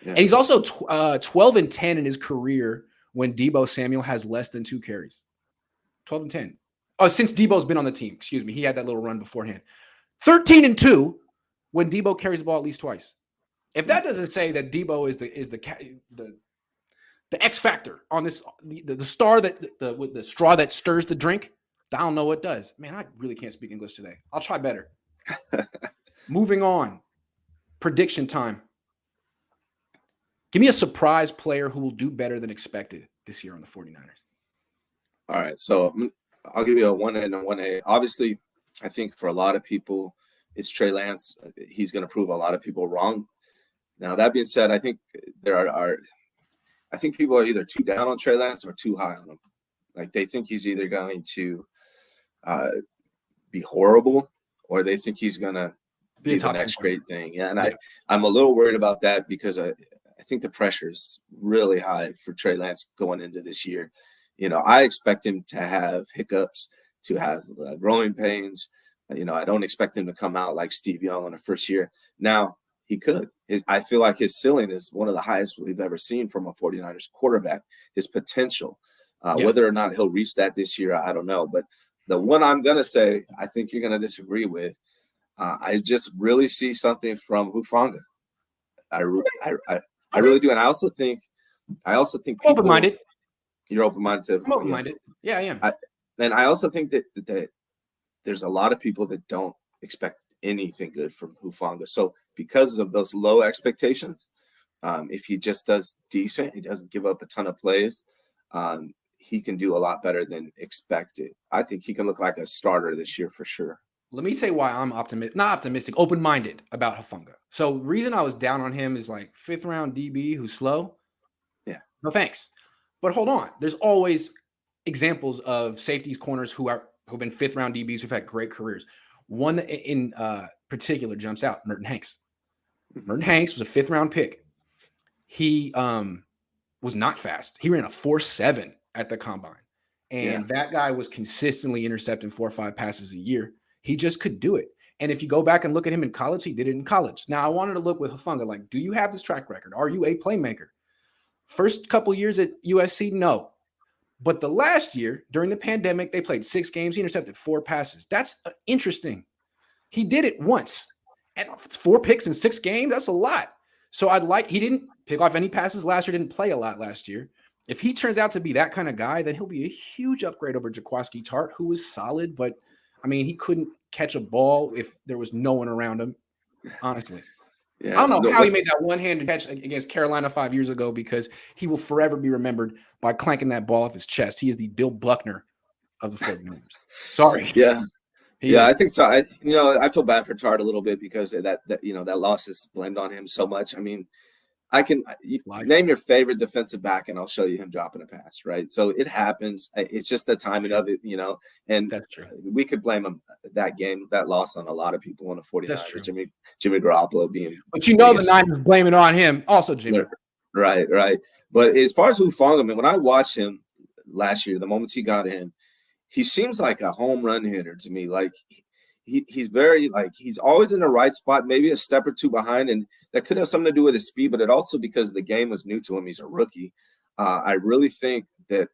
A: And he's also 12-10 in his career when Debo Samuel has less than 2 carries. 12-10. Oh, since Debo's been on the team. Excuse me. He had that little run beforehand. 13-2 when Debo carries the ball at least twice. If that doesn't say that Debo is the X factor on this, the star with the straw that stirs the drink, I don't know what does. Man, I really can't speak English today. I'll try better. Moving on. Prediction time. Give me a surprise player who will do better than expected this year on the 49ers.
B: All right. So I'll give you a 1A and a 1A. Obviously, I think for a lot of people, it's Trey Lance. He's going to prove a lot of people wrong. Now, that being said, I think I think people are either too down on Trey Lance or too high on him. Like, they think he's either going to be horrible or they think he's going to be the next great thing. Yeah, and I'm a little worried about that because I think the pressure is really high for Trey Lance going into this year. You know, I expect him to have hiccups, to have growing pains. You know, I don't expect him to come out like Steve Young in the first year. Now, he could. I feel like his ceiling is one of the highest we've ever seen from a 49ers quarterback, his potential. Whether or not he'll reach that this year, I don't know. But the one I'm going to say, I think you're going to disagree with, I just really see something from Hufanga. I really do. And I also think people,
A: open-minded.
B: You're open-minded.
A: I'm open-minded. Yeah, I am.
B: And I also think that there's a lot of people that don't expect anything good from Hufanga. So because of those low expectations, if he just does decent, he doesn't give up a ton of plays, he can do a lot better than expected. I think he can look like a starter this year for sure.
A: Let me say why I'm open-minded about Hufanga. So the reason I was down on him is like 5th round DB who's slow.
B: Yeah.
A: No thanks. But hold on. There's always examples of safeties, corners who've been 5th round DBs who've had great careers. One that in particular jumps out, Merton Hanks. Merton Hanks was a 5th round pick. He was not fast. He ran a 4.7 at the combine. And that guy was consistently intercepting 4 or 5 passes a year. He just could do it. And if you go back and look at him in college, he did it in college. Now, I wanted to look with Hufanga, like, do you have this track record? Are you a playmaker? First couple years at USC, no. But the last year, during the pandemic, they played 6 games. He intercepted 4 passes. That's interesting. He did it once. And 4 picks in 6 games, that's a lot. So he didn't pick off any passes last year, didn't play a lot last year. If he turns out to be that kind of guy, then he'll be a huge upgrade over Jaquiski Tartt, who was solid, but I mean, he couldn't catch a ball if there was no one around him, honestly. Yeah, I don't know how he made that one-handed catch against Carolina 5 years ago because he will forever be remembered by clanking that ball off his chest. He is the Bill Buckner of the 49ers. Sorry.
B: Yeah. I think so. I feel bad for Tartt a little bit because that loss is blamed on him so much. I mean, I can name your favorite defensive back and I'll show you him dropping a pass, right? So it happens. It's just the timing of it, and
A: that's true.
B: We could blame him that loss on a lot of people on the 49ers. Jimmy Garoppolo being.
A: But the Niners blame it on him. Also, Jimmy.
B: Right. But as far as Hufanga, when I watched him last year, the moments he got in, he seems like a home run hitter to me. Like he's very he's always in the right spot, maybe a step or two behind, and that could have something to do with his speed, but it also because the game was new to him. He's a rookie. I really think that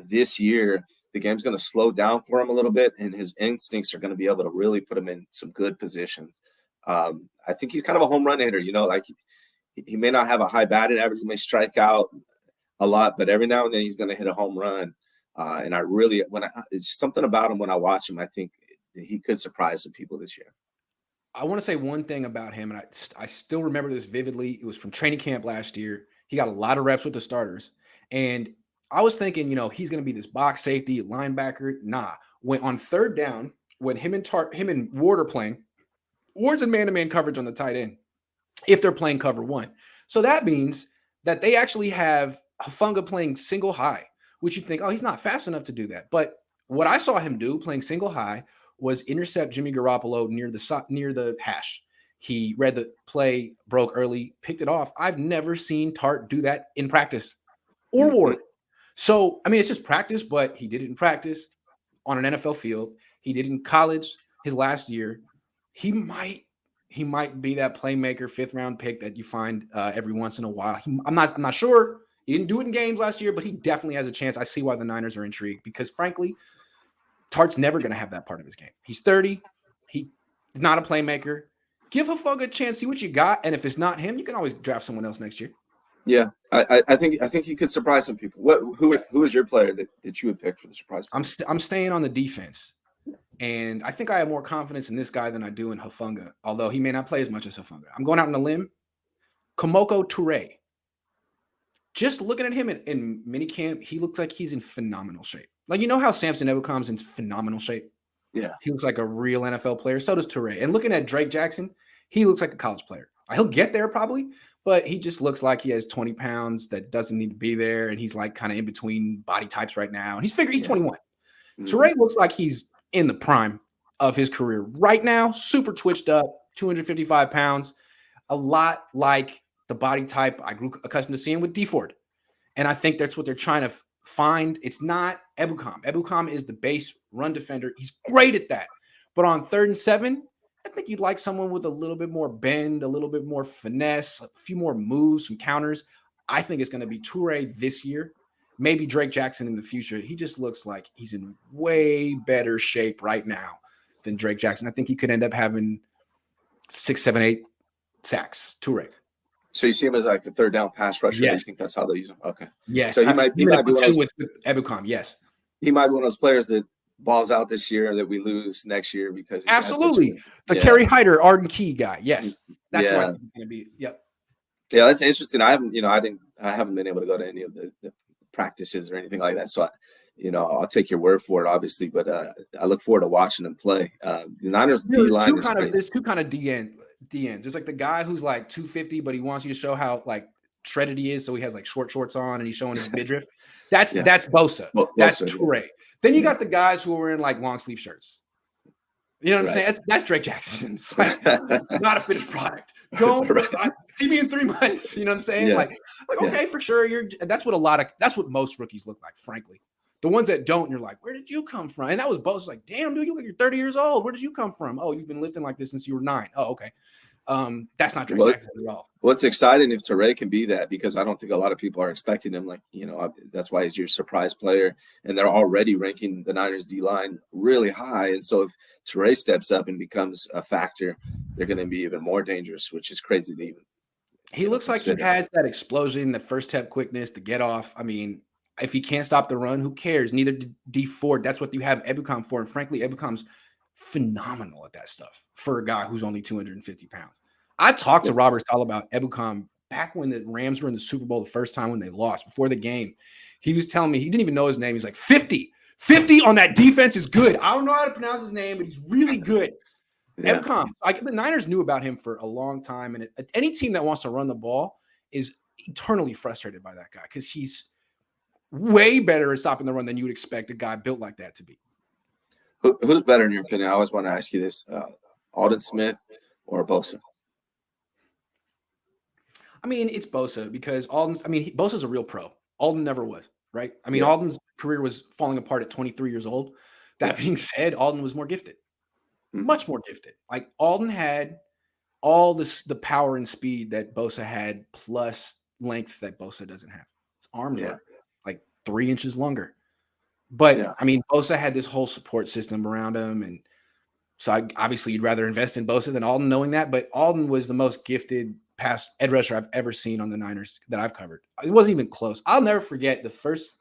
B: this year the game's going to slow down for him a little bit, and his instincts are going to be able to really put him in some good positions. I think he's kind of a home run hitter. He may not have a high batting average, he may strike out a lot, but every now and then he's going to hit a home run. And it's something about him when I watch him, I think he could surprise some people this year.
A: I want to say one thing about him, and I still remember this vividly. It was from training camp last year. He got a lot of reps with the starters. And I was thinking, he's going to be this box safety, linebacker. Nah. When on 3rd down, when him and Ward are playing, Ward's in man-to-man coverage on the tight end if they're playing cover 1. So that means that they actually have Hufanga playing single high, which you think, oh, he's not fast enough to do that. But what I saw him do playing single high was intercept Jimmy Garoppolo near the hash. He read the play, broke early, picked it off. I've never seen Tartt do that in practice or Ward. So, I mean, it's just practice, but he did it in practice on an NFL field. He did it in college his last year. He might be that playmaker 5th round pick that you find every once in a while. I'm not sure. He didn't do it in games last year, but he definitely has a chance. I see why the Niners are intrigued because, frankly, Tartt's never going to have that part of his game. He's 30. He's not a playmaker. Give Hufanga a chance, see what you got, and if it's not him, you can always draft someone else next year.
B: Yeah, I think he could surprise some people. Who is your player that you would pick for the surprise?
A: I'm staying on the defense, and I think I have more confidence in this guy than I do in Hufanga, although he may not play as much as Hufanga. I'm going out on a limb. Komoko Toure. Just looking at him in minicamp, he looks like he's in phenomenal shape. Like, how Samson Ebukam's in phenomenal shape?
B: Yeah.
A: He looks like a real NFL player. So does Toure. And looking at Drake Jackson, he looks like a college player. He'll get there probably, but he just looks like he has 20 pounds that doesn't need to be there. And he's like kind of in between body types right now. And he's 21. Toure looks like he's in the prime of his career right now, super twitched up, 255 pounds, a lot like the body type I grew accustomed to seeing with D Ford. And I think that's what they're trying to find. It's not Ebukam. Ebukam is the base run defender. He's great at that. But on 3rd and 7, I think you'd like someone with a little bit more bend, a little bit more finesse, a few more moves, some counters. I think it's going to be Toure this year. Maybe Drake Jackson in the future. He just looks like he's in way better shape right now than Drake Jackson. I think he could end up having 6, 7, 8 sacks. Toure.
B: So you see him as like a 3rd down pass rusher?
A: Yes.
B: You think that's how they use him? Okay.
A: Yes.
B: So he might be one of those,
A: with Ebukam. Yes.
B: He might be one of those players that balls out this year that we lose next year because
A: absolutely the Kerry Hyder, Arden Key guy. Yes, that's what it's going to be. Yep.
B: Yeah, that's interesting. I haven't been able to go to any of the practices or anything like that. So, I'll take your word for it, obviously. But I look forward to watching them play. The Niners D line is crazy.
A: There's two kind of DNs. There's like the guy who's like 250, but he wants you to show how like shredded he is, so he has like short shorts on and he's showing his midriff. That's Bosa. That's Toure. Then you got the guys who are in like long sleeve shirts. You know what I'm saying? That's Drake Jackson. It's like not a finished product. Don't see me in 3 months. You know what I'm saying?
B: Yeah.
A: Like okay, for sure. That's what most rookies look like, frankly. The ones that don't, you're like, where did you come from? And that was Bosa's like, damn, dude, you look like you're 30 years old. Where did you come from? Oh, you've been lifting like this since you were 9. Oh, okay. That's not Drake Jackson at all.
B: Well, it's exciting if Toure can be that, because I don't think a lot of people are expecting him. Like, that's why he's your surprise player, and they're already ranking the Niners D line really high. And so if Toure steps up and becomes a factor, they're going to be even more dangerous, which is crazy to even.
A: He looks like he has that explosion, the first step quickness, the get off. I mean, if he can't stop the run, who cares? Neither did D Ford. That's what you have Ebukam for. And frankly, Ebukam's phenomenal at that stuff for a guy who's only 250 pounds. I talked to Robert Saleh about Ebukam back when the Rams were in the Super Bowl the first time when they lost, before the game. He was telling me, he didn't even know his name. He's like, 50 on that defense is good. I don't know how to pronounce his name, but he's really good. Yeah. Ebukam, the Niners knew about him for a long time. And any team that wants to run the ball is eternally frustrated by that guy, because he's way better at stopping the run than you would expect a guy built like that to be.
B: Who's better in your opinion? I always want to ask you this: Aldon Smith or Bosa?
A: I mean, it's Bosa, because Bosa's a real pro. Aldon never was, right? I mean, Aldon's career was falling apart at 23 years old. That being said, Aldon was more gifted, much more gifted. Like, Aldon had all the power and speed that Bosa had, plus length that Bosa doesn't have. His arms were like 3 inches longer. But I mean, Bosa had this whole support system around him, and so obviously you'd rather invest in Bosa than Aldon, knowing that. But Aldon was the most gifted pass edge rusher I've ever seen on the Niners that I've covered. It wasn't even close. I'll never forget the first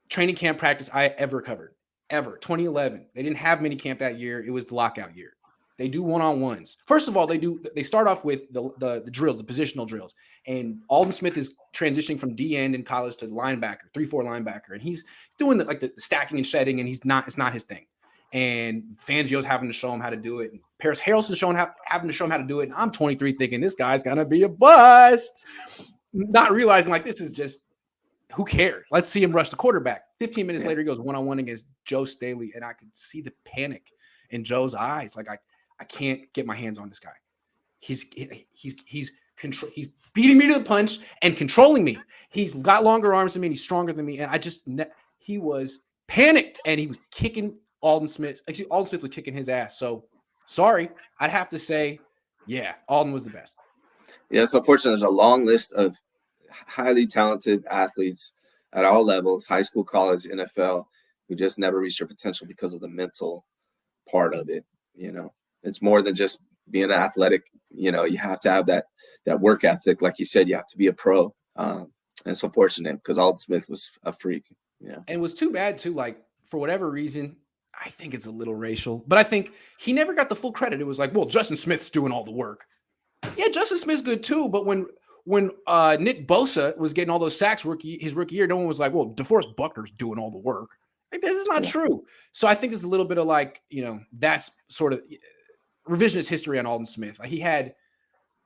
A: training camp practice I ever covered, 2011. They didn't have mini camp that year. It was the lockout year. They do one-on-ones. First of all, they start off with the drills, the positional drills. And Aldon Smith is transitioning from D end in college to linebacker, 3-4 linebacker. And he's doing the stacking and shedding, and it's not his thing. And Fangio's having to show him how to do it. And Paris Harrelson's having to show him how to do it. And I'm 23 thinking this guy's going to be a bust. Not realizing, like, this is just, who cares? Let's see him rush the quarterback. 15 minutes later, he goes one-on-one against Joe Staley. And I could see the panic in Joe's eyes. Like, I can't get my hands on this guy. He's beating me to the punch and controlling me. He's got longer arms than me, and he's stronger than me. And he was panicked, and he was kicking Aldon Smith. Actually, Aldon Smith was kicking his ass. So, sorry, I'd have to say, Aldon was the best.
B: Yeah, so fortunately, there's a long list of highly talented athletes at all levels, high school, college, NFL, who just never reached their potential because of the mental part of it. It's more than just being athletic. You have to have that work ethic. Like you said, you have to be a pro. And so fortunate, because Aldon Smith was a freak. Yeah.
A: And it was too bad too. Like, for whatever reason, I think it's a little racial, but I think he never got the full credit. It was like, well, Justin Smith's doing all the work. Yeah, Justin Smith's good too. But when Nick Bosa was getting all those sacks his rookie year, no one was like, well, DeForest Buckner's doing all the work. Like, this is not true. So I think there's a little bit of like, that's sort of revisionist history on Aldon Smith. Like, he had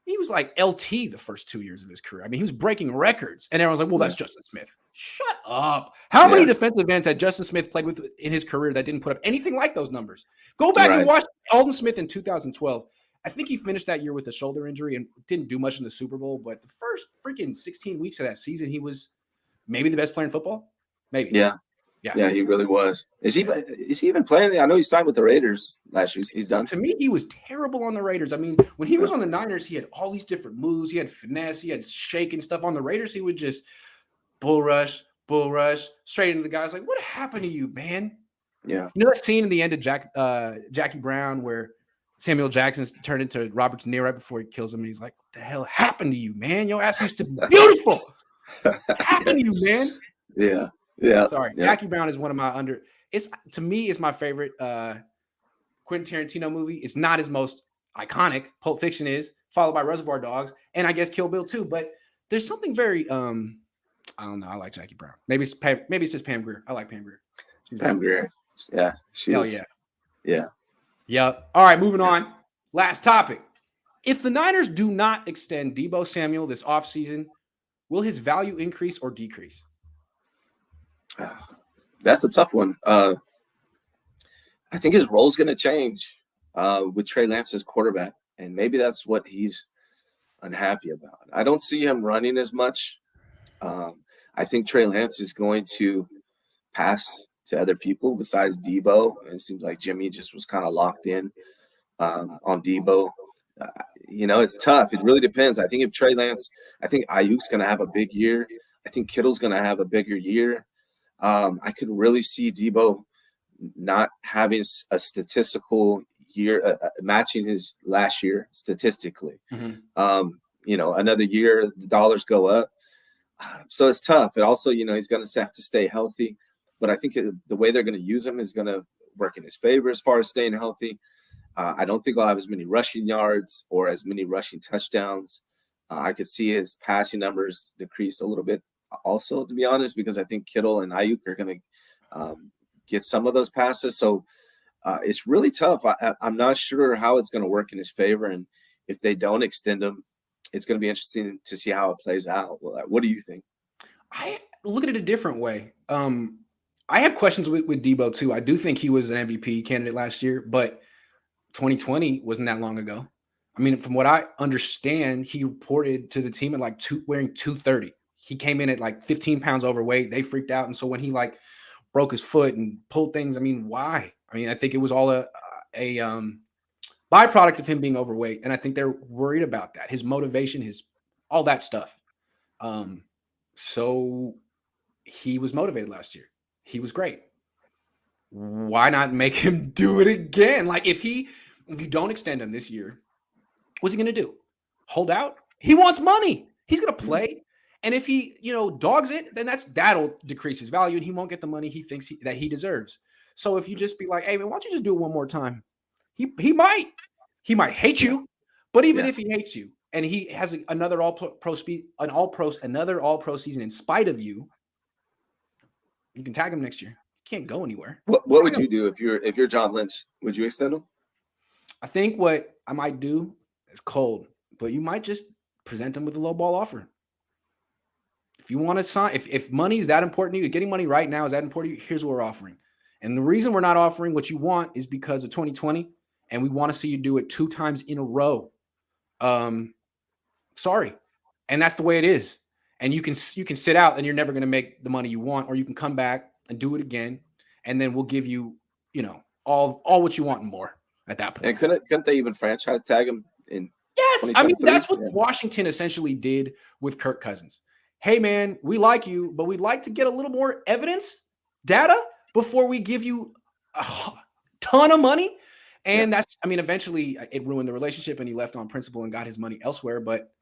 A: He was like LT the first 2 years of his career. I mean, he was breaking records, and everyone's like, "Well, that's Justin Smith." Shut up. How many defensive ends had Justin Smith played with in his career that didn't put up anything like those numbers? Go back and watch Alden Smith in 2012. I think he finished that year with a shoulder injury and didn't do much in the Super Bowl. But the first freaking 16 weeks of that season, he was maybe the best player in football. Maybe.
B: Yeah, he really was. Is he even playing? I know he signed with the Raiders last year. He's done.
A: To me, he was terrible on the Raiders. I mean, when he was on the Niners, he had all these different moves. He had finesse. He had shake and stuff. On the Raiders, he would just bull rush, straight into the guys. Like, what happened to you, man?
B: Yeah.
A: You know that scene in the end of Jackie Brown where Samuel Jackson's turned into Robert De Niro right before he kills him. And he's like, what the hell happened to you, man? Your ass used to be beautiful. What happened to you, man?
B: Yeah. Yeah.
A: Sorry.
B: Yeah.
A: Jackie Brown is one of my to me, it's my favorite Quentin Tarantino movie. It's not his most iconic. Pulp Fiction is, followed by Reservoir Dogs, and I guess Kill Bill too. But there's something very I don't know. I like Jackie Brown. Maybe it's just Pam Grier. I like Pam Grier.
B: Pam Grier. Yeah.
A: Yeah. Yep. All right, moving on. Last topic. If the Niners do not extend Debo Samuel this offseason, will his value increase or decrease?
B: That's a tough one. I think his role is going to change with Trey Lance as quarterback, and maybe that's what he's unhappy about. I don't see him running as much. I think Trey Lance is going to pass to other people besides Debo. And it seems like Jimmy just was kind of locked in on Debo. It's tough. It really depends. I think if Trey Lance, I think Ayuk's going to have a big year. I think Kittle's going to have a bigger year. I could really see Debo not having a statistical year, matching his last year statistically. Another year, the dollars go up. So it's tough. And also, he's going to have to stay healthy. But I think the way they're going to use him is going to work in his favor as far as staying healthy. I don't think I'll have as many rushing yards or as many rushing touchdowns. I could see his passing numbers decrease a little bit also, to be honest, because I think Kittle and Ayuk are going to get some of those passes. So it's really tough. I'm not sure how it's going to work in his favor. And if they don't extend him, it's going to be interesting to see how it plays out. What do you think?
A: I look at it a different way. I have questions with Debo too. I do think he was an MVP candidate last year, but 2020 wasn't that long ago. I mean, from what I understand, he reported to the team at like wearing 230. He came in at like 15 pounds overweight. They freaked out. And so when he like broke his foot and pulled things, I mean, why? I mean, I think it was all a byproduct of him being overweight. And I think they're worried about that. His motivation, all that stuff. So he was motivated last year. He was great. Why not make him do it again? Like if you don't extend him this year, what's he going to do? Hold out? He wants money. He's going to play. And if he, dogs it, then that'll decrease his value and he won't get the money he thinks that he deserves. So if you just be like, hey man, why don't you just do it one more time? He might hate you, but even if he hates you and he has another all-pro season in spite of you, you can tag him next year. He can't go anywhere.
B: What would you do if you're John Lynch? Would you extend him?
A: I think what I might do is cold, but you might just present him with a low ball offer. If you want to sign, if money is that important to you, getting money right now is that important to you, here's what we're offering. And the reason we're not offering what you want is because of 2020, and we want to see you do it 2 times in a row. Sorry. And that's the way it is. And you can sit out and you're never going to make the money you want, or you can come back and do it again. And then we'll give you, all what you want and more at that point.
B: And couldn't they even franchise tag him in?
A: Yes. I mean, that's what Washington essentially did with Kirk Cousins. Hey man, we like you, but we'd like to get a little more data before we give you a ton of money. And eventually it ruined the relationship and he left on principle and got his money elsewhere. But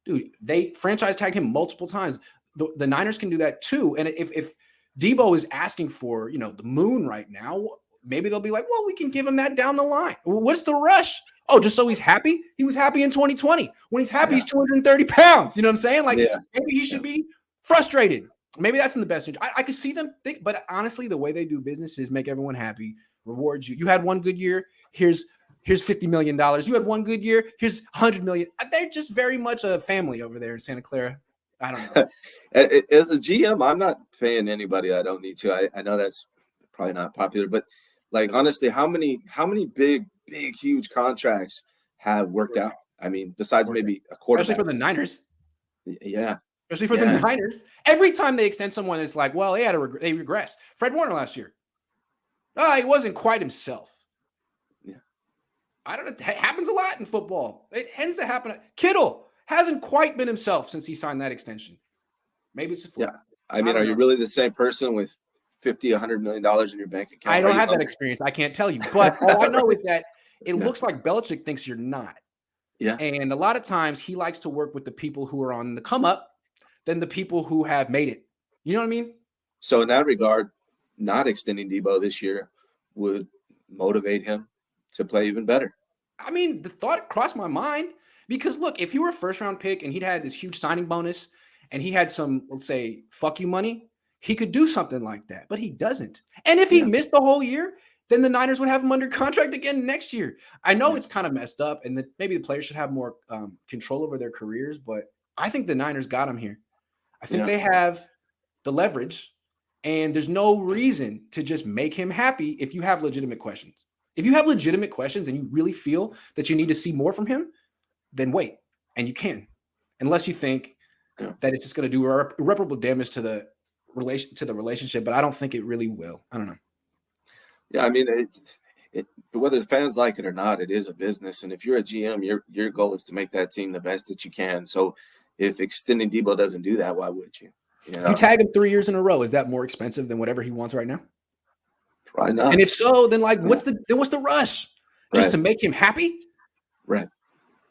A: dude, they franchise tagged him multiple times. The Niners can do that too. And if Debo is asking for, the moon right now, maybe they'll be like, well, we can give him that down the line. What's the rush? Oh, just so he's happy? He was happy in 2020. When he's happy, he's 230 pounds. You know what I'm saying? Like maybe he should be frustrated. Maybe that's in the best interest. I could see them think, but honestly, the way they do business is make everyone happy, reward you. You had one good year. Here's Here's $50 million. You had one good year. Here's $100 million. They're just very much a family over there in Santa Clara. I don't know.
B: As a GM, I'm not paying anybody I don't need to. I know that's probably not popular, but like honestly, how many big, huge contracts have worked out? I mean, besides maybe a quarterback.
A: Especially for the Niners.
B: Yeah.
A: Especially for the Niners. Every time they extend someone, it's like, well, they regress. Fred Warner last year. He wasn't quite himself.
B: Yeah.
A: I don't know. It happens a lot in football. It tends to happen. Kittle hasn't quite been himself since he signed that extension. Maybe it's just
B: yeah. I mean, are you really the same person with $50-100 million in your bank account?
A: I don't have that experience. I can't tell you. But all I know is that it looks like Belichick thinks you're not.
B: Yeah.
A: And a lot of times he likes to work with the people who are on the come up than the people who have made it. You know what I mean?
B: So in that regard, not extending Debo this year would motivate him to play even better.
A: I mean, the thought crossed my mind because look, if he were a first round pick and he'd had this huge signing bonus and he had some, let's say, fuck you money, he could do something like that, but he doesn't. And if he missed the whole year, then the Niners would have him under contract again next year. I know it's kind of messed up and that maybe the players should have more control over their careers, but I think the Niners got him here. I think they have the leverage and there's no reason to just make him happy if you have legitimate questions. If you have legitimate questions and you really feel that you need to see more from him, then wait, and you can, unless you think that it's just going to do irreparable damage to the relationship. But I don't think it really will. I don't know.
B: Yeah, I mean, whether fans like it or not, it is a business, and if you're a GM, your goal is to make that team the best that you can. So, if extending Debo doesn't do that, why would you?
A: If you tag him 3 years in a row, is that more expensive than whatever he wants right now?
B: Probably not.
A: And if so, then what's the rush? Just to make him happy?
B: Right.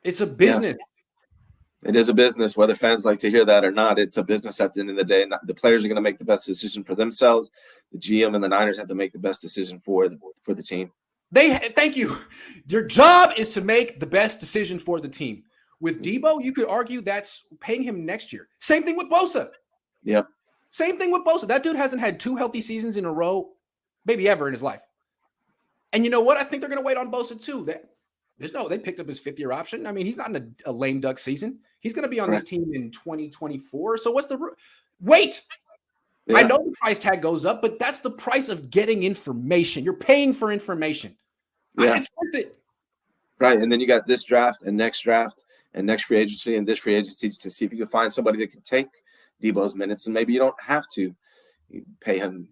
A: It's a business.
B: Yeah. It is a business, whether fans like to hear that or not. It's a business at the end of the day. The players are going to make the best decision for themselves. The GM and the Niners have to make the best decision for the team.
A: Thank you. Your job is to make the best decision for the team. With Debo, you could argue that's paying him next year. Same thing with Bosa.
B: Yep.
A: Same thing with Bosa. That dude hasn't had 2 healthy seasons in a row, maybe ever in his life. And you know what? I think they're going to wait on Bosa too. They picked up his 5th-year option. I mean, he's not in a lame duck season. He's going to be on this team in 2024. So what's the wait? Yeah. I know the price tag goes up, but that's the price of getting information. You're paying for information.
B: Yeah.
A: It's worth it.
B: Right. And then you got this draft and next free agency and this free agency to see if you can find somebody that can take Debo's minutes. And maybe you don't have to pay him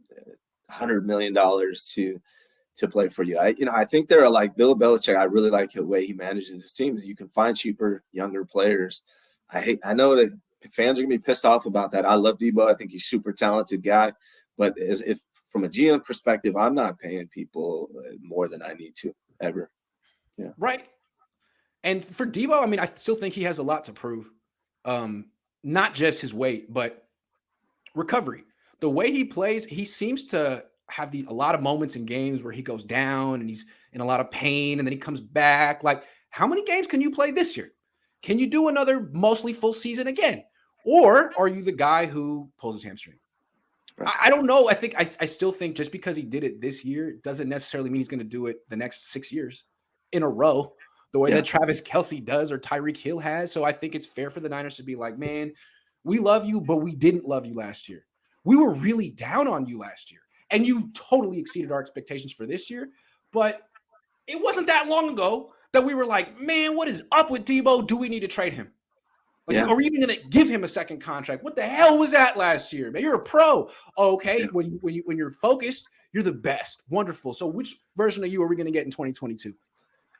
B: $100 million to play for you. I think they're like Bill Belichick. I really like the way he manages his teams. You can find cheaper, younger players. I know that fans are going to be pissed off about that. I love Debo. I think he's a super talented guy. But if from a GM perspective, I'm not paying people more than I need to ever. Yeah.
A: Right. And for Debo, I mean, I still think he has a lot to prove. Not just his weight, but recovery. The way he plays, he seems to have a lot of moments in games where he goes down and he's in a lot of pain and then he comes back. Like, how many games can you play this year? Can you do another mostly full season again? Or are you the guy who pulls his hamstring? Right. I don't know. I still think just because he did it this year doesn't necessarily mean he's going to do it the next 6 years in a row, the way that Travis Kelce does or Tyreek Hill has. So I think it's fair for the Niners to be like, man, we love you, but we didn't love you last year. We were really down on you last year. And you totally exceeded our expectations for this year. But it wasn't that long ago that we were like, man, what is up with Debo? Do we need to trade him? Are we even going to give him a second contract? What the hell was that last year? Man, you're a pro. Okay, yeah. When you're focused, you're the best. Wonderful. So which version of you are we going to get in 2022?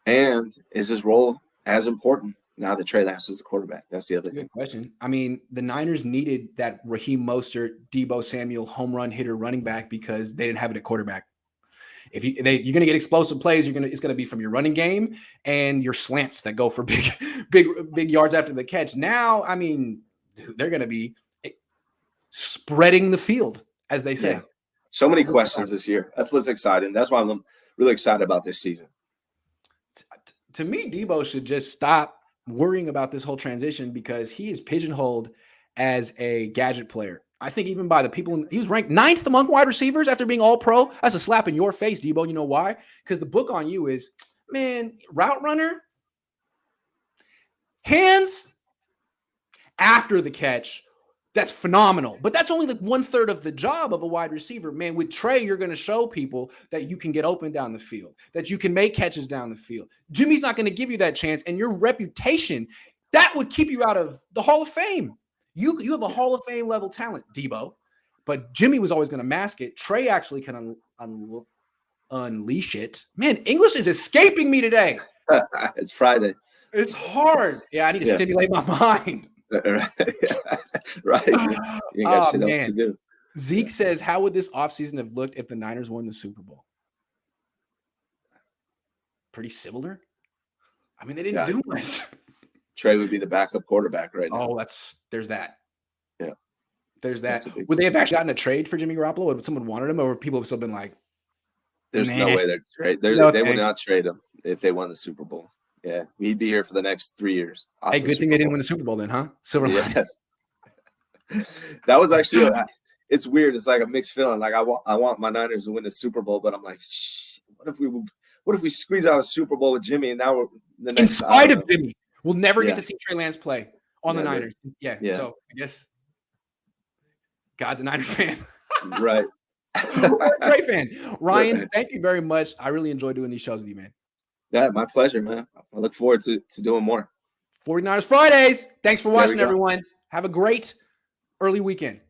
B: And is his role as important now that Trey Lance is the quarterback? That's the other thing.
A: Good question. I mean, the Niners needed that Raheem Mostert, Debo Samuel home run hitter running back because they didn't have it at quarterback. If you're going to get explosive plays, it's going to be from your running game and your slants that go for big yards after the catch. Now, I mean, they're going to be spreading the field, as they say.
B: Yeah. So many questions this year. That's what's exciting. That's why I'm really excited about this season.
A: To me, Debo should just stop worrying about this whole transition because he is pigeonholed as a gadget player. I think even by the people, he was ranked 9th among wide receivers after being all pro. That's a slap in your face, Debo. You know why? Because the book on you is man, route runner, hands after the catch. That's phenomenal, but that's only like 1/3 of the job of a wide receiver. Man, with Trey, you're going to show people that you can get open down the field, that you can make catches down the field. Jimmy's not going to give you that chance, and your reputation, that would keep you out of the Hall of Fame. You have a Hall of Fame level talent, Debo, but Jimmy was always going to mask it. Trey actually can unleash it. Man, English is escaping me today.
B: It's Friday.
A: It's hard. Yeah, I need to stimulate my mind.
B: Right. You got shit else to do.
A: Zeke says, how would this offseason have looked if the Niners won the Super Bowl? Pretty similar. I mean, they didn't do much.
B: Trey would be the backup quarterback right now.
A: Oh, there's that.
B: Yeah.
A: There's that. Would they have actually gotten a trade for Jimmy Garoppolo? Would someone wanted him, or would people have still been like,
B: there's no way they'd trade. They would not trade him if they won the Super Bowl. Yeah, he'd be here for the next 3 years.
A: Hey, good thing they didn't win the Super Bowl then, huh? Silver lining.
B: Yes. That was actually it's weird. It's like a mixed feeling. Like I want my Niners to win the Super Bowl, but I'm like, what if we squeeze out a Super Bowl with Jimmy and now we're the next,
A: in spite of Jimmy, we'll never get to see Trey Lance play on the Niners. Yeah. So I guess God's a Niner fan.
B: Right.
A: Great fan. Ryan, thank you very much. I really enjoy doing these shows with you, man.
B: Yeah, my pleasure, man. I look forward to doing more.
A: 49ers Fridays. Thanks for watching, everyone. Have a great early weekend.